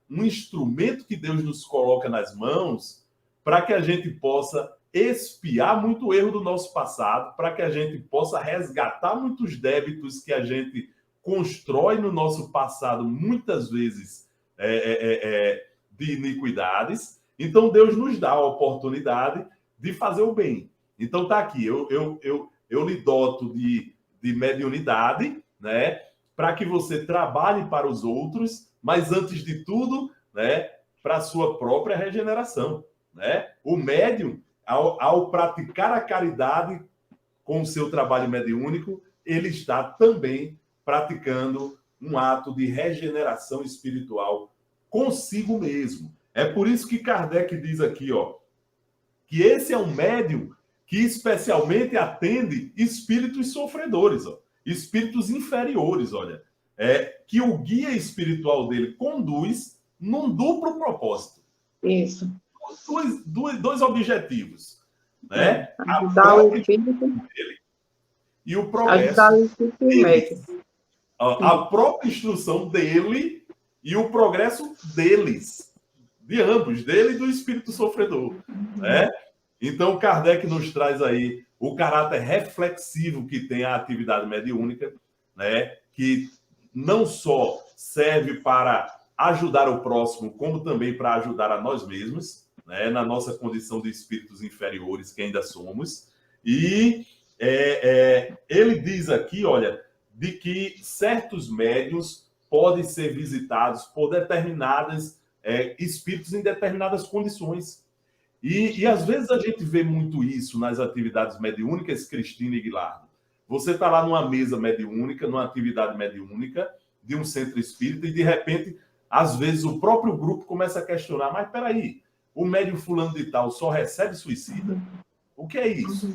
um instrumento que Deus nos coloca nas mãos para que a gente possa expiar muito erro do nosso passado, para que a gente possa resgatar muitos débitos que a gente constrói no nosso passado, muitas vezes de iniquidades. Então, Deus nos dá a oportunidade de fazer o bem. Então, tá aqui, eu lhe doto de mediunidade, né, para que você trabalhe para os outros, mas, antes de tudo, né, para a sua própria regeneração. Né? O médium, ao praticar a caridade com o seu trabalho mediúnico, ele está também praticando um ato de regeneração espiritual consigo mesmo. É por isso que Kardec diz aqui, ó, que esse é um médium que especialmente atende espíritos sofredores, ó, espíritos inferiores, olha, que o guia espiritual dele conduz num duplo propósito. Isso. Dois objetivos, né? Ajudar o espírito dele e o progresso deles. A própria instrução dele e o progresso deles, de ambos, dele e do espírito sofredor, né? Então, Kardec nos traz aí o caráter reflexivo que tem a atividade mediúnica, né? Que não só serve para ajudar o próximo, como também para ajudar a nós mesmos, né? Na nossa condição de espíritos inferiores que ainda somos. E ele diz aqui, olha, de que certos médiuns podem ser visitados por determinados espíritos em determinadas condições. E às vezes a gente vê muito isso nas atividades mediúnicas, Cristina e Guilardo. Você está lá numa mesa mediúnica, numa atividade mediúnica de um centro espírita e, de repente, às vezes o próprio grupo começa a questionar, mas peraí, o médium fulano de tal só recebe suicida? O que é isso?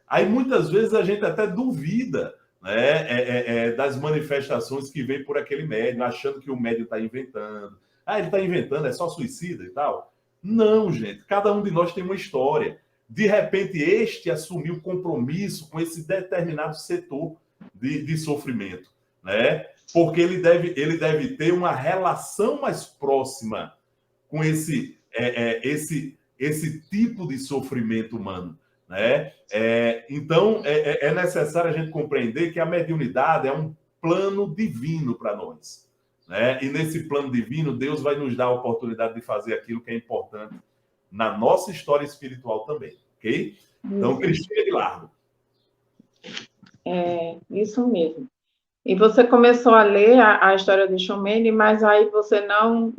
Aí muitas vezes a gente até duvida, né, das manifestações que vem por aquele médium, achando que o médium está inventando. Ele está inventando, é só suicida e tal. Não, gente, cada um de nós tem uma história. De repente, este assumiu compromisso com esse determinado setor de sofrimento, né? Porque ele deve ter uma relação mais próxima com esse tipo de sofrimento humano, né? Então, é necessário a gente compreender que a mediunidade é um plano divino para nós, né? E nesse plano divino, Deus vai nos dar a oportunidade de fazer aquilo que é importante na nossa história espiritual também, ok? Então, Cristina Guilardo. Isso mesmo. E você começou a ler a história de Xomene, mas aí você não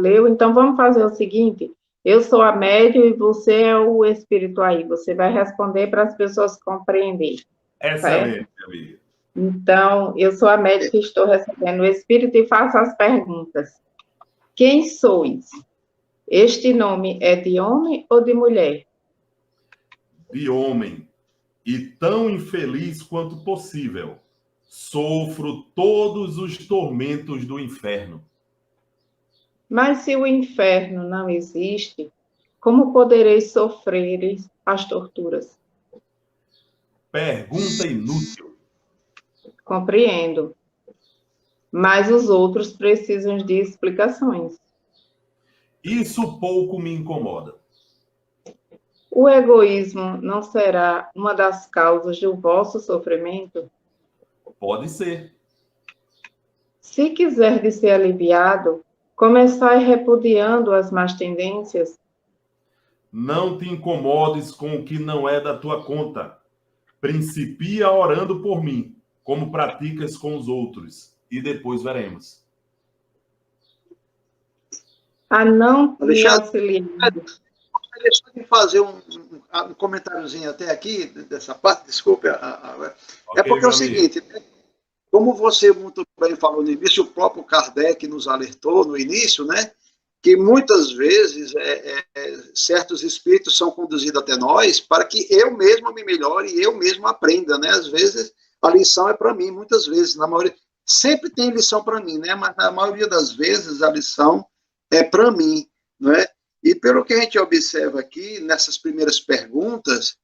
leu. Então, vamos fazer o seguinte: eu sou a médium e você é o espírito aí. Você vai responder para as pessoas compreenderem. Excelente, amiga. Então, eu sou a médium que estou recebendo o espírito e faço as perguntas. Quem sois? Este nome é de homem ou de mulher? De homem. E tão infeliz quanto possível. Sofro todos os tormentos do inferno. Mas se o inferno não existe, como podereis sofrer as torturas? Pergunta inútil. Compreendo. Mas os outros precisam de explicações. Isso pouco me incomoda. O egoísmo não será uma das causas do vosso sofrimento? Pode ser. Se quiser ser aliviado, começai repudiando as más tendências. Não te incomodes com o que não é da tua conta. Principia orando por mim, como praticas com os outros, e depois veremos. A não te auxiliar. Deixa eu fazer um comentáriozinho até aqui, dessa parte, desculpe. Okay, porque é o seguinte, como você muito bem falou no início, o próprio Kardec nos alertou no início, né, que muitas vezes certos espíritos são conduzidos até nós para que eu mesmo me melhore e eu mesmo aprenda, né? Às vezes a lição é para mim, muitas vezes, na maioria, sempre tem lição para mim, né? Mas na maioria das vezes a lição é para mim, não é? E pelo que a gente observa aqui, nessas primeiras perguntas,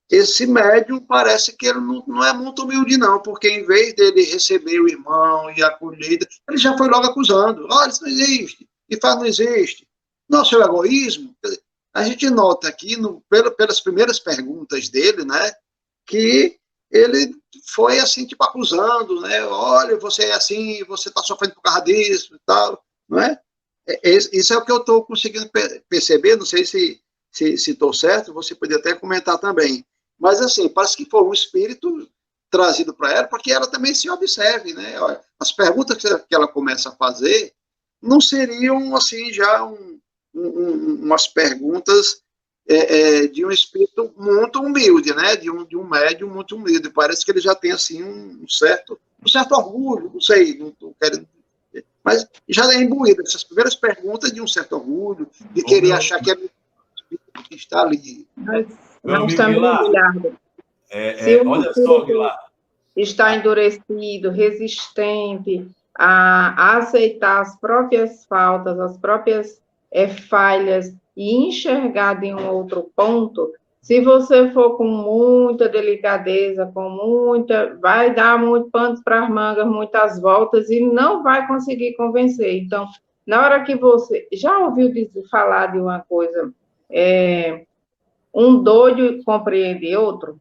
esse médium parece que ele não é muito humilde, não, porque em vez dele receber o irmão e a acolhida, ele já foi logo acusando. Olha, isso não existe, e faz não existe. Nosso egoísmo. a gente nota aqui, pelas primeiras perguntas dele, né, que ele foi assim, tipo, acusando, né, olha, você é assim, você está sofrendo por causa disso e tal, não é? Isso é o que eu estou conseguindo perceber, não sei se estou certo, você poderia até comentar também. Mas, assim, parece que foi um espírito trazido para ela, para que ela também se observe, né? Olha, as perguntas que ela começa a fazer não seriam, assim, já umas perguntas de um espírito muito humilde, né? De um médium muito humilde. Parece que ele já tem, assim, um certo orgulho, não sei, não estou querendo... Mas já é imbuído essas primeiras perguntas de um certo orgulho, de querer achar que é o espírito que está ali. Nós também, Guilherme, se o olha só, Guilherme, está endurecido, resistente a aceitar as próprias faltas, as próprias falhas e enxergar de um outro ponto, se você for com muita delicadeza, vai dar muito pano para as mangas, muitas voltas e não vai conseguir convencer. Então, na hora que você já ouviu falar de uma coisa, um doido compreende outro?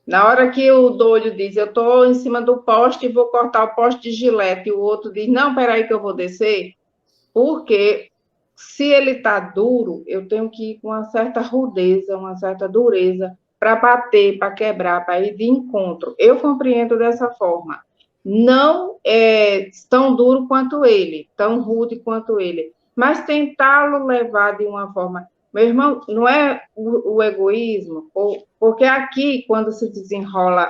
Na hora que o doido diz, eu estou em cima do poste e vou cortar o poste de gilete, e o outro diz, não, peraí que eu vou descer, porque se ele está duro, eu tenho que ir com uma certa rudeza, uma certa dureza, para bater, para quebrar, para ir de encontro. Eu compreendo dessa forma. Não é tão duro quanto ele, tão rude quanto ele, mas tentá-lo levar de uma forma... Meu irmão, não é o egoísmo, porque aqui, quando se desenrola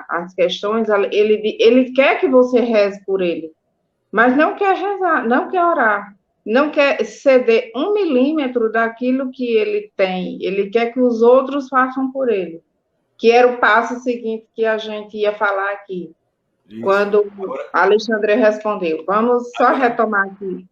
as questões, ele quer que você reze por ele, mas não quer rezar, não quer orar, não quer ceder 1 milímetro daquilo que ele tem, ele quer que os outros façam por ele, que era o passo seguinte que a gente ia falar aqui, isso. Quando Alexandre respondeu. Vamos só retomar aqui.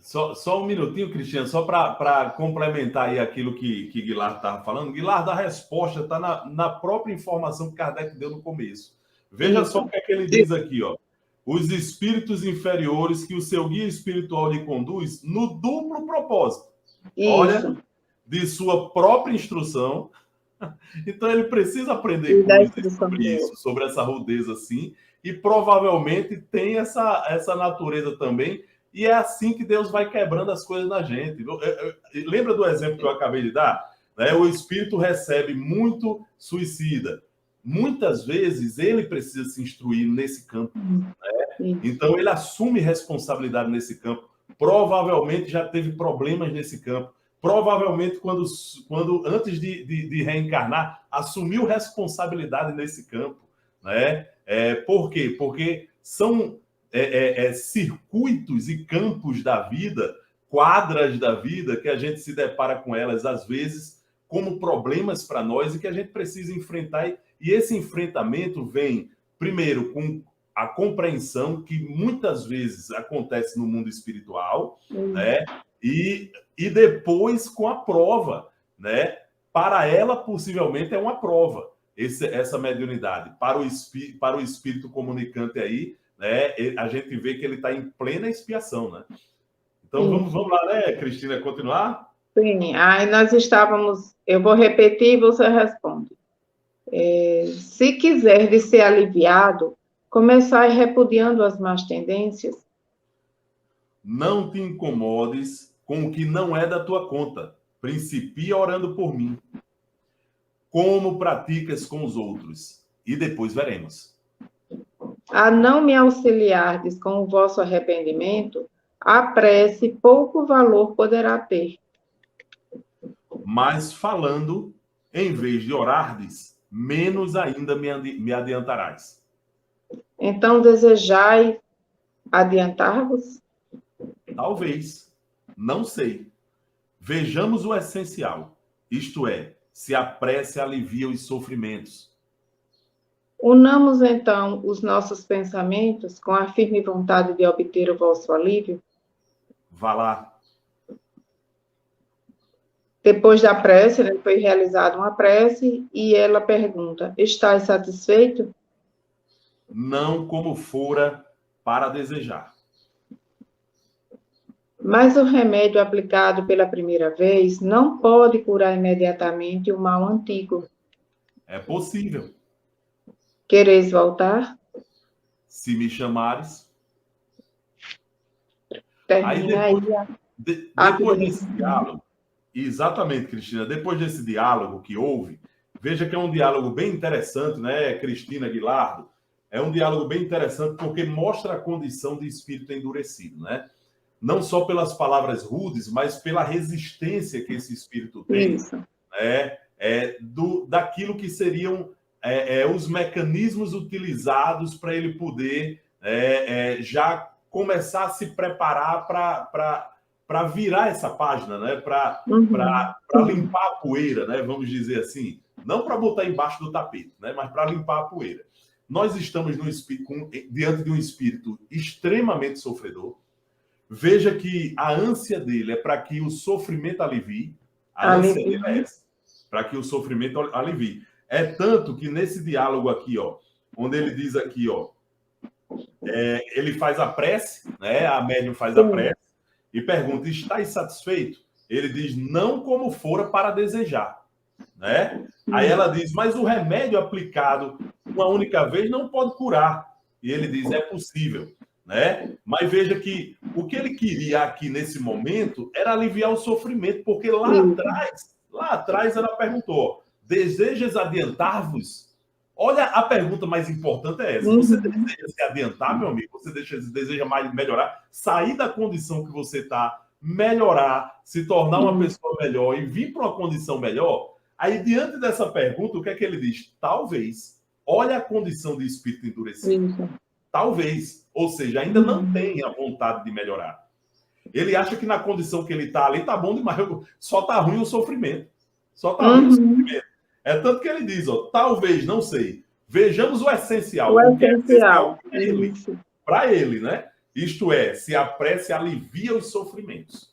Só um minutinho, Cristiano, só para complementar aí aquilo que Guilherme estava falando. Guilherme, a resposta está na própria informação que Kardec deu no começo. Veja só o que é que ele diz aqui, ó. Os espíritos inferiores que o seu guia espiritual lhe conduz no duplo propósito. Isso. Olha, de sua própria instrução. Então, ele precisa aprender coisas sobre isso, sobre essa rudeza, assim, e provavelmente tem essa natureza também. E é assim que Deus vai quebrando as coisas na gente. Lembra do exemplo que eu acabei de dar? Né? O espírito recebe muito suicida. Muitas vezes ele precisa se instruir nesse campo. Né? Então ele assume responsabilidade nesse campo. Provavelmente já teve problemas nesse campo. Provavelmente, quando antes de reencarnar, assumiu responsabilidade nesse campo. Né? Por quê? Porque são... circuitos e campos da vida, quadras da vida, que a gente se depara com elas, às vezes, como problemas para nós e que a gente precisa enfrentar. E esse enfrentamento vem, primeiro, com a compreensão que muitas vezes acontece no mundo espiritual, né? E depois com a prova. Né? Para ela, possivelmente, é uma prova, essa mediunidade. Para o espírito comunicante aí, né, a gente vê que ele está em plena expiação, né? Então vamos lá, né, Cristina, continuar? Sim, aí nós estávamos, eu vou repetir e você responde. Se quiser de ser aliviado, começar repudiando as más tendências. Não te incomodes com o que não é da tua conta. Principia orando por mim. Como praticas com os outros. E depois veremos. A não me auxiliardes com o vosso arrependimento, a prece pouco valor poderá ter. Mas falando, em vez de orardes, menos ainda me adiantarás. Então desejai adiantar-vos? Talvez. Não sei. Vejamos o essencial. Isto é, se a prece alivia os sofrimentos. Unamos, então, os nossos pensamentos com a firme vontade de obter o vosso alívio? Vá lá. Depois da prece, né, foi realizada uma prece e ela pergunta, estás satisfeito? Não como fora para desejar. Mas o remédio aplicado pela primeira vez não pode curar imediatamente o mal antigo. É possível. Quereis voltar? Se me chamares. Aí Termina aí. depois desse diálogo, exatamente, Cristina, depois desse diálogo que houve, veja que é um diálogo bem interessante, né, Cristina Guilardo? É um diálogo bem interessante porque mostra a condição de espírito endurecido, né? Não só pelas palavras rudes, mas pela resistência que esse espírito tem, Isso. né? Daquilo que seriam os mecanismos utilizados para ele poder já começar a se preparar para virar essa página, né? Para limpar a poeira, né? Vamos dizer assim. Não para botar embaixo do tapete, né? Mas para limpar a poeira. Nós estamos diante de um espírito extremamente sofredor. Veja que a ânsia dele é para que o sofrimento alivie. A ânsia dele é essa, para que o sofrimento alivie. É tanto que nesse diálogo aqui, ó, onde ele diz aqui, ó, ele faz a prece, né? A médium faz a prece e pergunta: estás satisfeito? Ele diz: não como fora para desejar, né? Aí ela diz: mas o remédio aplicado uma única vez não pode curar. E ele diz: é possível, né? Mas veja que o que ele queria aqui nesse momento era aliviar o sofrimento, porque lá atrás ela perguntou: desejas adiantar-vos? Olha, a pergunta mais importante é essa. Você deseja se adiantar, meu amigo? Você deseja mais melhorar? Sair da condição que você está, melhorar, se tornar uma pessoa melhor e vir para uma condição melhor? Aí, diante dessa pergunta, o que é que ele diz? Talvez. Olha a condição de espírito endurecido. Talvez. Ou seja, ainda não tem a vontade de melhorar. Ele acha que na condição que ele está ali, tá bom demais. Só tá ruim o sofrimento. Só tá ruim o sofrimento. É tanto que ele diz, ó, talvez, não sei. Vejamos o essencial. O essencial. Para ele, né? Isto é, se a prece alivia os sofrimentos.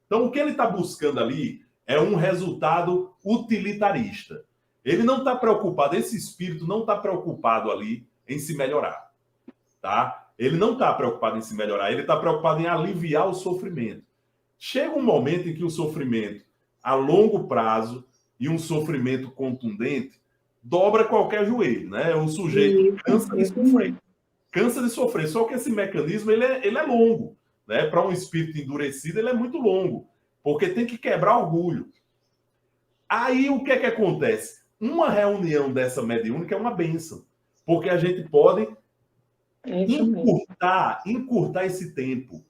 Então, o que ele está buscando ali é um resultado utilitarista. Ele não está preocupado, esse espírito não está preocupado ali em se melhorar. Tá? Ele não está preocupado em se melhorar, ele está preocupado em aliviar o sofrimento. Chega um momento em que o sofrimento, a longo prazo, e um sofrimento contundente, dobra qualquer joelho, né? O sujeito cansa de sofrer. Cansa de sofrer. Só que esse mecanismo, ele é longo, né? Para um espírito endurecido, ele é muito longo, porque tem que quebrar orgulho. Aí, o que é que acontece? Uma reunião dessa mediúnica é uma bênção, porque a gente pode encurtar esse tempo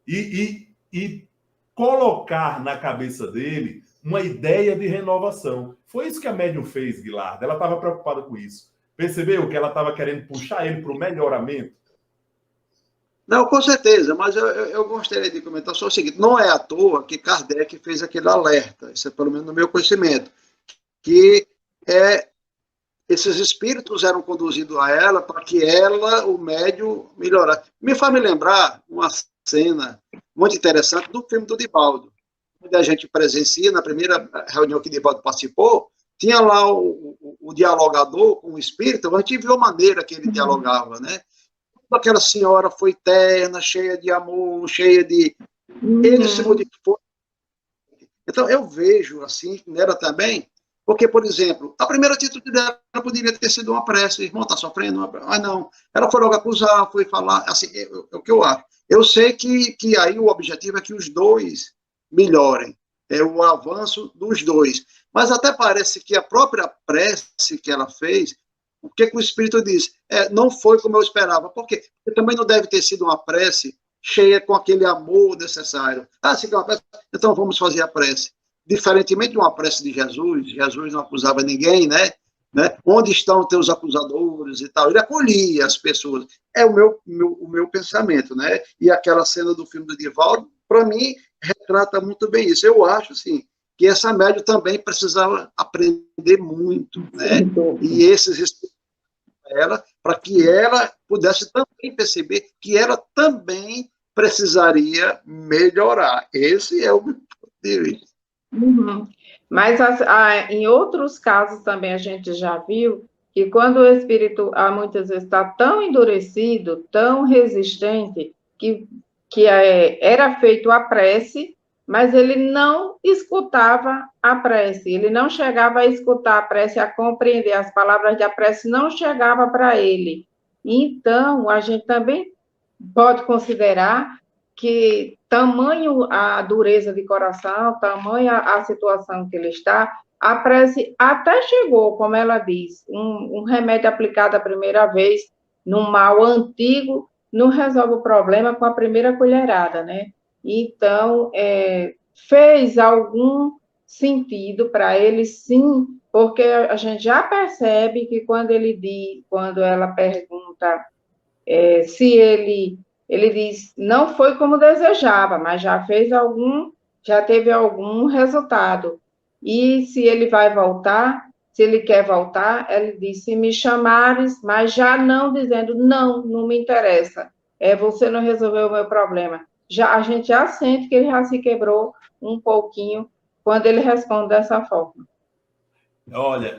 e colocar na cabeça dele uma ideia de renovação. Foi isso que a médium fez, Guilardo. Ela estava preocupada com isso. Percebeu que ela estava querendo puxar ele para o melhoramento? Não, com certeza, mas eu gostaria de comentar só o seguinte: não é à toa que Kardec fez aquele alerta, isso é pelo menos no meu conhecimento, que esses espíritos eram conduzidos a ela para que ela, o médium, melhorasse. Me faz me lembrar uma cena muito interessante do filme do Divaldo, onde a gente presencia, na primeira reunião que Divaldo participou, tinha lá o dialogador com o espírito, a gente viu a maneira que ele dialogava, né? Aquela senhora foi terna, cheia de amor, cheia de... Ele se modificou. Então, eu vejo, assim, nela também, porque, por exemplo, a primeira atitude dela poderia ter sido uma prece: irmão, está sofrendo? Mas não, ela foi logo acusar, foi falar, assim, é o que eu acho. Eu sei que aí o objetivo é que os dois melhorem, é o avanço dos dois. Mas até parece que a própria prece que ela fez, o que o Espírito diz? Não foi como eu esperava. Por quê? Porque também não deve ter sido uma prece cheia com aquele amor necessário. Se quer uma prece, então vamos fazer a prece. Diferentemente de uma prece de Jesus não acusava ninguém, né? Onde estão teus acusadores e tal? Ele acolhia as pessoas. É o meu pensamento, né? E aquela cena do filme do Divaldo, para mim, retrata muito bem isso. Eu acho, assim, que essa médium também precisava aprender muito, né? E esses ela, para que ela pudesse também perceber que ela também precisaria melhorar. Esse é o meu ponto de vista. Mas em outros casos também a gente já viu que quando o espírito muitas vezes está tão endurecido, tão resistente, que que era feito a prece, mas ele não escutava a prece, ele não chegava a escutar a prece, a compreender as palavras da prece, não chegava para ele. Então, a gente também pode considerar que tamanho a dureza de coração, tamanho a situação que ele está, a prece até chegou, como ela diz, um remédio aplicado a primeira vez num mal antigo não resolve o problema com a primeira colherada, né? Então, fez algum sentido para ele, sim, porque a gente já percebe que quando ela pergunta se ele diz, não foi como desejava, mas já teve algum resultado. E se ele vai voltar, se ele quer voltar, ele diz, se me chamares, mas já não dizendo, não me interessa, você não resolveu o meu problema. A gente já sente que ele já se quebrou um pouquinho quando ele responde dessa forma. Olha,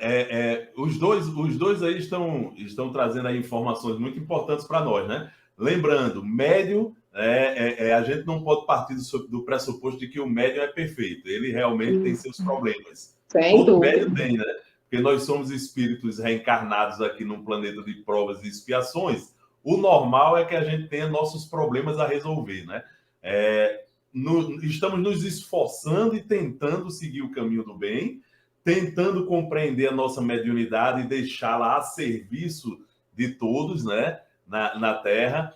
os dois aí estão trazendo aí informações muito importantes para nós, né? Lembrando, médium, a gente não pode partir do pressuposto de que o médium é perfeito. Ele realmente tem seus problemas. Todo médium tem, né? Porque nós somos espíritos reencarnados aqui num planeta de provas e expiações. O normal é que a gente tenha nossos problemas a resolver, né? Estamos nos esforçando e tentando seguir o caminho do bem, tentando compreender a nossa mediunidade e deixá-la a serviço de todos, né, na Terra,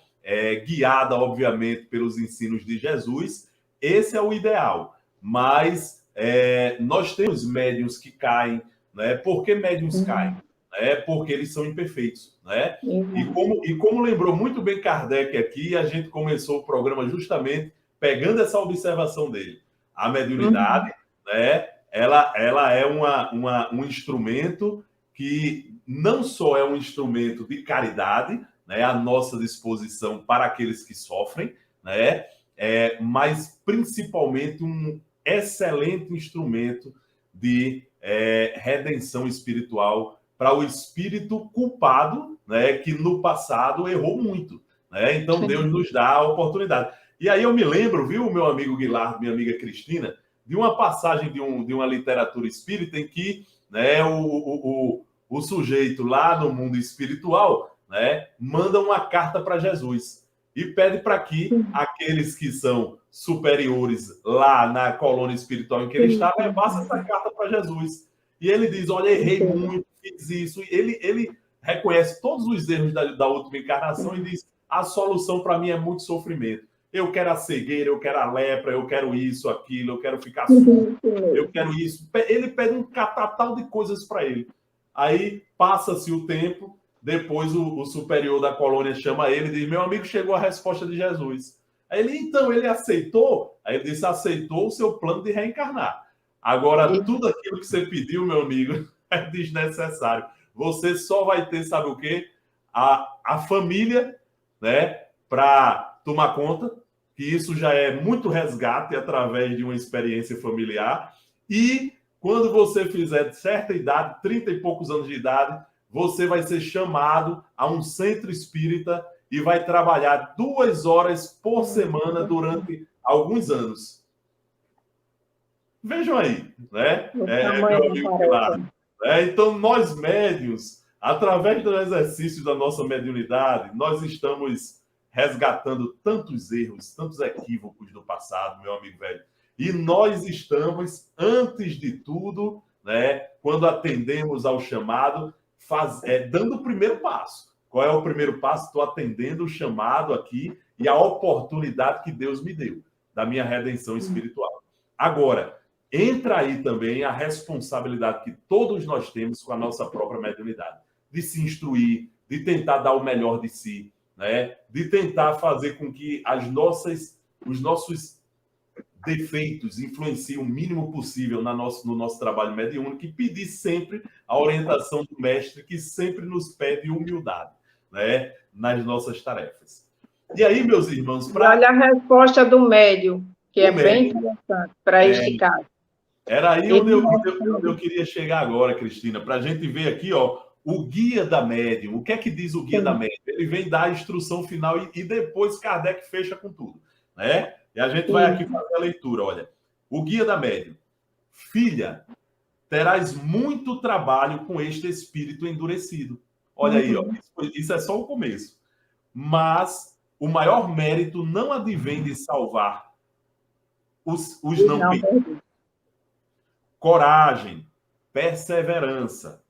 guiada, obviamente, pelos ensinos de Jesus. Esse é o ideal. Mas nós temos médiuns que caem, né? Por que médiuns caem? Porque eles são imperfeitos, né? E como lembrou muito bem Kardec aqui, a gente começou o programa justamente pegando essa observação dele. A mediunidade, né? Ela é um instrumento que não só é um instrumento de caridade, né, à nossa disposição para aqueles que sofrem, né, mas principalmente um excelente instrumento de redenção espiritual para o espírito culpado, né, que no passado errou muito, né? Então Deus nos dá a oportunidade. E aí eu me lembro, viu, meu amigo Guilherme, minha amiga Cristina, de uma passagem de uma literatura espírita em que, né, o sujeito lá no mundo espiritual, né, manda uma carta para Jesus e pede para que aqueles que são superiores lá na colônia espiritual em que ele está, levassem essa carta para Jesus. E ele diz, olha, errei muito, fiz isso. E ele reconhece todos os erros da última encarnação e diz, a solução para mim é muito sofrimento. Eu quero a cegueira, eu quero a lepra, eu quero isso, aquilo, eu quero ficar surdo, eu quero isso. Ele pede um catatal de coisas para ele. Aí passa-se o tempo, depois o superior da colônia chama ele e diz, meu amigo, chegou a resposta de Jesus. Aí ele aceitou? Aí ele disse, aceitou o seu plano de reencarnar. Agora, tudo aquilo que você pediu, meu amigo, é desnecessário. Você só vai ter, sabe o quê? A família, né, para tomar conta, que isso já é muito resgate através de uma experiência familiar. E quando você fizer certa idade, 30 e poucos anos de idade, você vai ser chamado a um centro espírita e vai trabalhar 2 horas por semana durante alguns anos. Vejam aí, né? Meu amigo Pilar. Então, nós médiuns, através do exercício da nossa mediunidade, nós estamos resgatando tantos erros, tantos equívocos do passado, meu amigo velho. E nós estamos, antes de tudo, né, quando atendemos ao chamado, dando o primeiro passo. Qual é o primeiro passo? Estou atendendo o chamado aqui e a oportunidade que Deus me deu, da minha redenção espiritual. Agora, entra aí também a responsabilidade que todos nós temos com a nossa própria mediunidade, de se instruir, de tentar dar o melhor de si, né? De tentar fazer com que os nossos defeitos influenciem o mínimo possível no nosso trabalho mediúnico e pedir sempre a orientação do mestre, que sempre nos pede humildade, né, nas noças tarefas. E aí, meus irmãos... Olha a resposta do médium, que é bem interessante para este caso. Era aí onde eu queria chegar agora, Cristina, para a gente ver aqui, ó, o guia da médium. O que é que diz o guia da médium? Ele vem dar a instrução final e depois Kardec fecha com tudo. né? E a gente vai aqui fazer a leitura, olha. O guia da médium. Filha, terás muito trabalho com este espírito endurecido. Olha aí, ó, isso é só o começo. Mas o maior mérito não advém de salvar os não perdidos. Coragem, perseverança,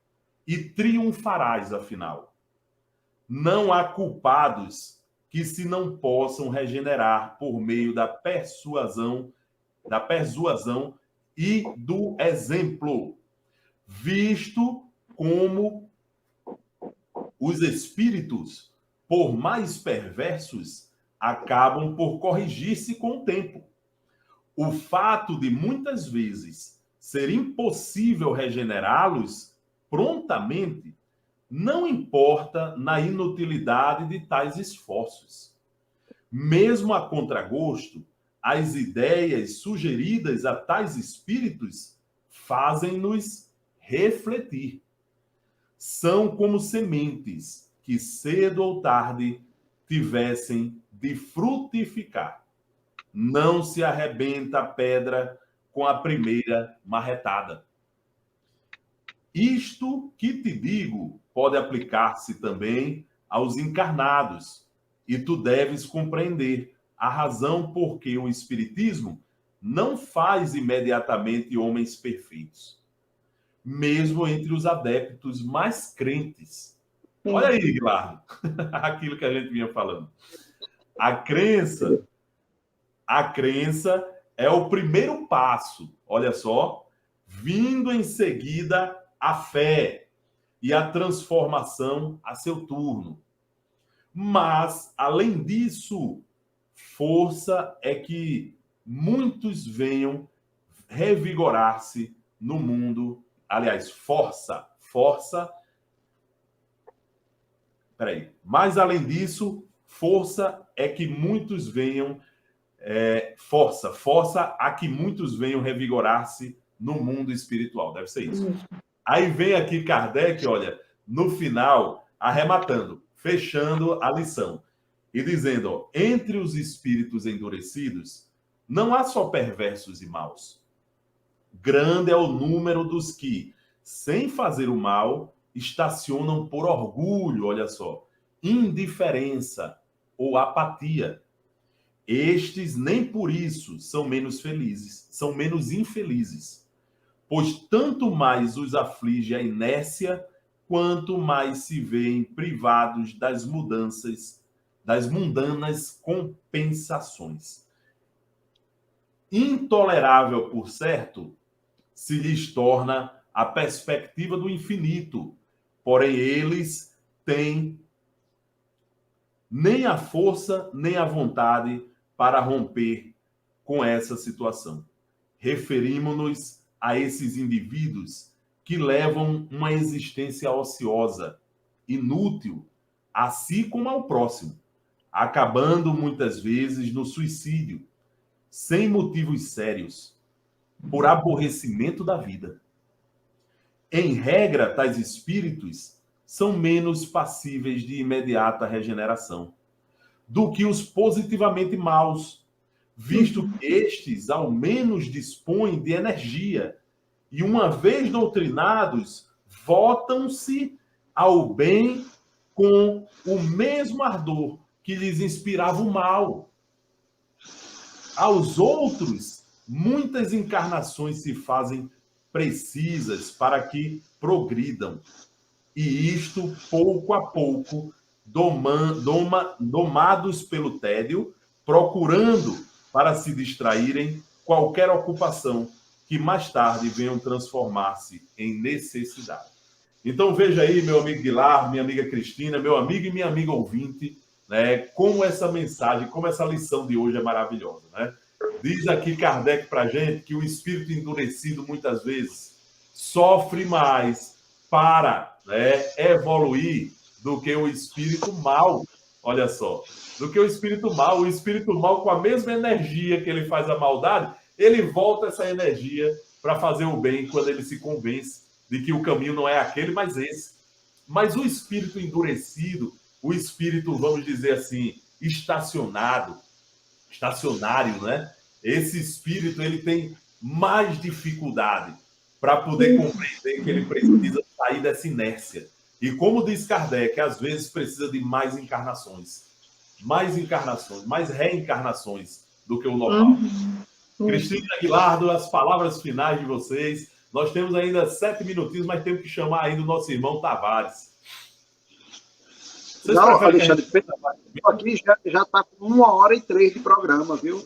e triunfarás, afinal. Não há culpados que se não possam regenerar por meio da persuasão e do exemplo, visto como os espíritos, por mais perversos, acabam por corrigir-se com o tempo. O fato de muitas vezes ser impossível regenerá-los prontamente não importa na inutilidade de tais esforços. Mesmo a contragosto, as ideias sugeridas a tais espíritos fazem-nos refletir. São como sementes que cedo ou tarde tivessem de frutificar. Não se arrebenta a pedra com a primeira marretada. Isto que te digo pode aplicar-se também aos encarnados, e tu deves compreender a razão por que o Espiritismo não faz imediatamente homens perfeitos, mesmo entre os adeptos mais crentes. Olha aí, Guilherme, aquilo que a gente vinha falando. A crença é o primeiro passo, olha só, vindo em seguida a fé e a transformação a seu turno. Mas, além disso, força é que muitos venham revigorar-se no mundo. Aliás, força. Mas, além disso, força é que muitos venham. Força a que muitos venham revigorar-se no mundo espiritual. Deve ser isso. Aí vem aqui Kardec, olha, no final, arrematando, fechando a lição e dizendo, ó, entre os espíritos endurecidos, não há só perversos e maus. Grande é o número dos que, sem fazer o mal, estacionam por orgulho, olha só, indiferença ou apatia. Estes nem por isso são menos felizes, são menos infelizes, pois tanto mais os aflige a inércia, quanto mais se veem privados das mundanas compensações. Intolerável, por certo, se lhes torna a perspectiva do infinito, porém eles têm nem a força, nem a vontade para romper com essa situação. Referimos-nos a esses indivíduos que levam uma existência ociosa, inútil, a si como ao próximo, acabando muitas vezes no suicídio, sem motivos sérios, por aborrecimento da vida. Em regra, tais espíritos são menos passíveis de imediata regeneração do que os positivamente maus, visto que estes, ao menos, dispõem de energia e, uma vez doutrinados, votam-se ao bem com o mesmo ardor que lhes inspirava o mal. Aos outros, muitas encarnações se fazem precisas para que progridam, e isto, pouco a pouco, domados pelo tédio, procurando, para se distraírem, qualquer ocupação que mais tarde venham transformar-se em necessidade. Então veja aí, meu amigo Guilherme, minha amiga Cristina, meu amigo e minha amiga ouvinte, né, como essa mensagem, como essa lição de hoje é maravilhosa, né? Diz aqui Kardec para a gente que o espírito endurecido muitas vezes sofre mais para, né, evoluir do que o espírito mau. Olha só, do que o espírito mau com a mesma energia que ele faz a maldade, ele volta essa energia para fazer o bem quando ele se convence de que o caminho não é aquele, mas esse. Mas o espírito endurecido, o espírito, vamos dizer assim, estacionado, estacionário, né? Esse espírito ele tem mais dificuldade para poder compreender que ele precisa sair dessa inércia. E como diz Kardec, às vezes precisa de mais encarnações, mais reencarnações do que o normal. Cristina Aguilardo, as palavras finais de vocês. Nós temos ainda 7 minutinhos, mas temos que chamar ainda o nosso irmão Tavares. Não, Alexandre, aqui já está com 1h03 de programa, viu?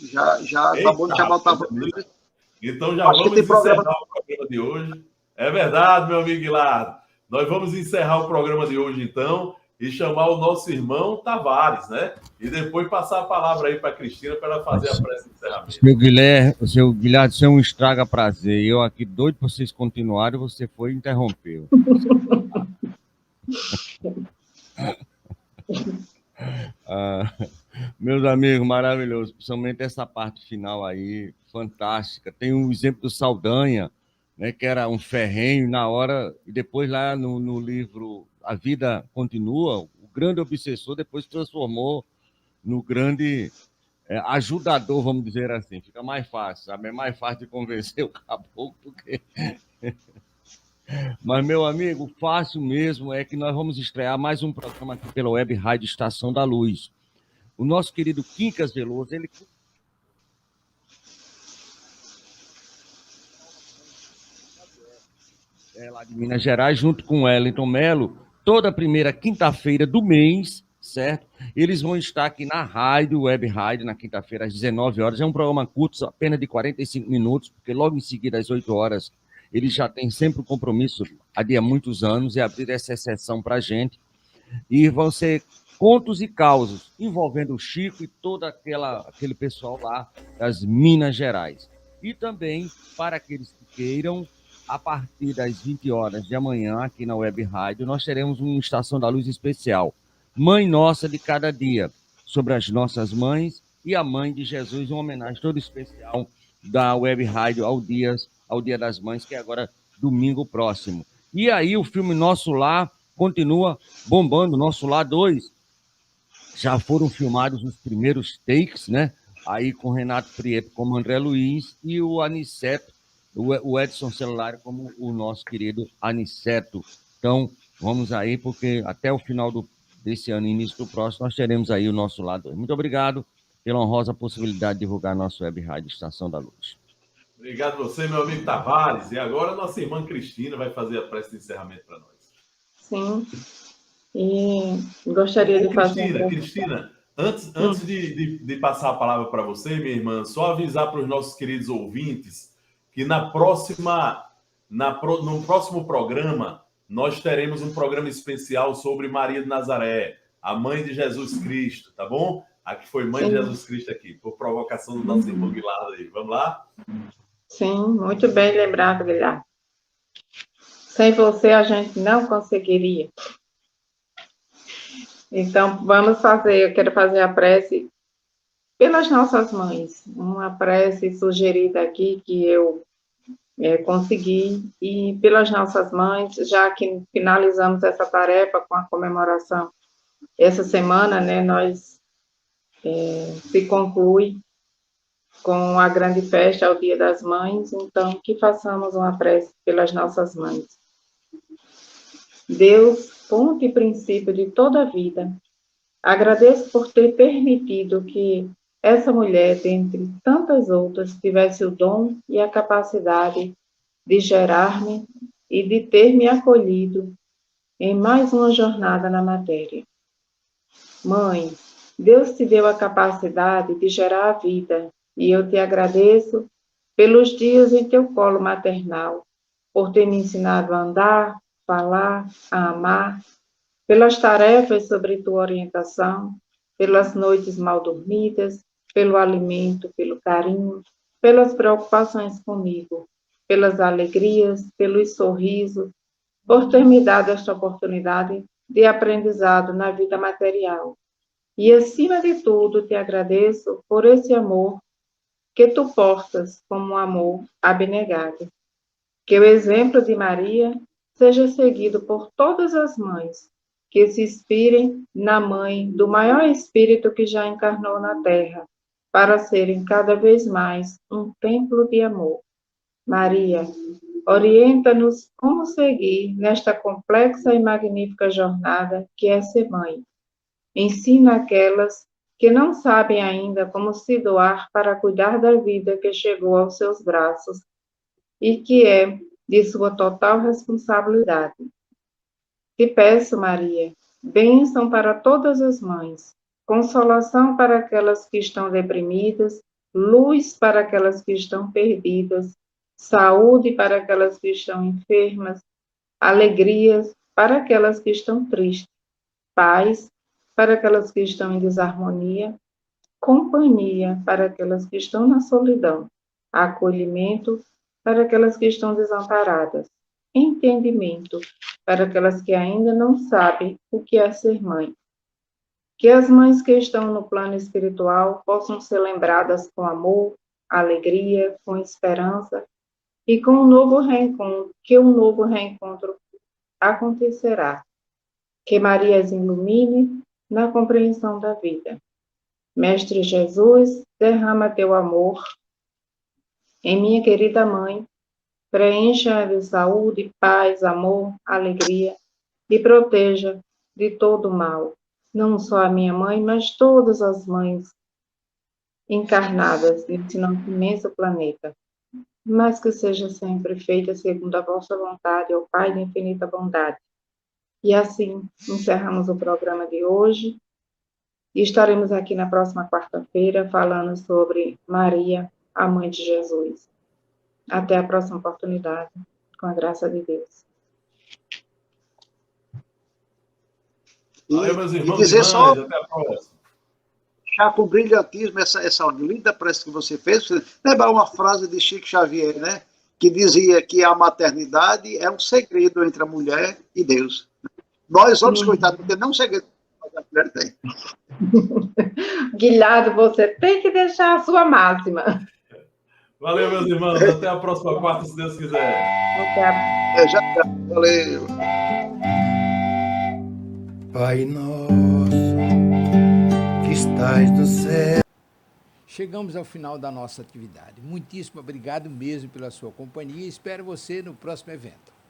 Já tá bom de chamar o Tavares. Então já vamos encerrar o programa de hoje. É verdade, meu amigo Guilardo. Nós vamos encerrar o programa de hoje, então, e chamar o nosso irmão Tavares, né? E depois passar a palavra aí para a Cristina para ela fazer a prece de encerramento. Seu Guilherme, você é um estraga-prazer. Eu aqui doido para vocês continuarem, você foi e interrompeu. Meus amigos, maravilhoso. Principalmente essa parte final aí, fantástica. Tem um exemplo do Saldanha, né, que era um ferrenho na hora, e depois lá no livro A Vida Continua, o grande obsessor depois se transformou no grande ajudador, vamos dizer assim. Fica mais fácil, sabe? É mais fácil de convencer o caboclo do que... Mas, meu amigo, fácil mesmo é que nós vamos estrear mais um programa aqui pela Web Rádio Estação da Luz. O nosso querido Quincas Veloso, ele... lá de Minas Gerais, junto com o Wellington Melo, toda primeira quinta-feira do mês, certo? Eles vão estar aqui na rádio, Web Rádio, na quinta-feira, às 19 horas. É um programa curto, apenas de 45 minutos, porque logo em seguida, às 8 horas, eles já têm sempre um compromisso, há muitos anos, e abrir essa exceção para a gente. E vão ser contos e causos, envolvendo o Chico e todo aquele pessoal lá das Minas Gerais. E também, para aqueles que queiram, a partir das 20 horas de amanhã, aqui na Web Rádio, nós teremos uma Estação da Luz especial. Mãe Nossa de Cada Dia, sobre as nossas mães e a Mãe de Jesus, uma homenagem toda especial da Web Rádio ao Dia das Mães, que é agora domingo próximo. E aí o filme Nosso Lar continua bombando, Nosso Lar 2. Já foram filmados os primeiros takes, né? Aí com Renato Prieto como André Luiz e o Aniceto, o Edson Celular como o nosso querido Aniceto. Então, vamos aí, porque até o final desse ano, início do próximo, nós teremos aí o Nosso Lar 2. Muito obrigado pela honrosa possibilidade de divulgar nossa Web Rádio Estação da Luz. Obrigado a você, meu amigo Tavares. E agora a nossa irmã Cristina vai fazer a prece de encerramento para nós. Sim. E gostaria de fazer... Cristina, antes de passar a palavra para você, minha irmã, só avisar para os nossos queridos ouvintes que no próximo programa nós teremos um programa especial sobre Maria de Nazaré, a mãe de Jesus Cristo, tá bom? A que foi mãe de Jesus Cristo aqui, por provocação do nosso irmão Guilardo aí. Vamos lá? Sim, muito bem lembrado, Guilherme. Sem você a gente não conseguiria. Então, eu quero fazer a prece pelas nossas mães, uma prece sugerida aqui que eu consegui, e pelas nossas mães, já que finalizamos essa tarefa com a comemoração. Essa semana, né, nós se conclui com a grande festa ao Dia das Mães, então que façamos uma prece pelas nossas mães. Deus, fonte e princípio de toda a vida, agradeço por ter permitido que essa mulher, dentre tantas outras, tivesse o dom e a capacidade de gerar-me e de ter me acolhido em mais uma jornada na matéria. Mãe, Deus te deu a capacidade de gerar a vida, e eu te agradeço pelos dias em teu colo maternal, por ter me ensinado a andar, falar, a amar, pelas tarefas sobre tua orientação, pelas noites mal dormidas, pelo alimento, pelo carinho, pelas preocupações comigo, pelas alegrias, pelos sorrisos, por ter me dado esta oportunidade de aprendizado na vida material. E, acima de tudo, te agradeço por esse amor que tu portas como um amor abnegado. Que o exemplo de Maria seja seguido por todas as mães, que se inspirem na mãe do maior espírito que já encarnou na Terra, para serem cada vez mais um templo de amor. Maria, orienta-nos como seguir nesta complexa e magnífica jornada que é ser mãe. Ensina aquelas que não sabem ainda como se doar para cuidar da vida que chegou aos seus braços e que é de sua total responsabilidade. Te peço, Maria, bênção para todas as mães, consolação para aquelas que estão deprimidas, luz para aquelas que estão perdidas, saúde para aquelas que estão enfermas, alegrias para aquelas que estão tristes, paz para aquelas que estão em desarmonia, companhia para aquelas que estão na solidão, acolhimento para aquelas que estão desamparadas, entendimento para aquelas que ainda não sabem o que é ser mãe. Que as mães que estão no plano espiritual possam ser lembradas com amor, alegria, com esperança e com um novo reencontro, que um novo reencontro acontecerá. Que Maria as ilumine na compreensão da vida. Mestre Jesus, derrama teu amor em minha querida mãe, preencha de saúde, paz, amor, alegria e proteja de todo o mal, não só a minha mãe, mas todas as mães encarnadas nesse nosso imenso planeta. Mas que seja sempre feita segundo a vossa vontade, ó Pai de infinita bondade. E assim encerramos o programa de hoje. E estaremos aqui na próxima quarta-feira falando sobre Maria, a mãe de Jesus. Até a próxima oportunidade, com a graça de Deus. Valeu, meus irmãos E dizer e só, irmãs, até a próxima. já com brilhantismo, essa linda prece que você fez, lembrar uma frase de Chico Xavier, né? Que dizia que a maternidade é um segredo entre a mulher e Deus. Nós, homens, coitados, não temos nenhum segredo que a mulher tem. Guilherme, você tem que deixar a sua máxima. Valeu, meus irmãos. Até a próxima quarta, se Deus quiser. Já, valeu. Pai nosso, que estais no céu. Chegamos ao final da nossa atividade. Muitíssimo obrigado mesmo pela sua companhia e espero você no próximo evento.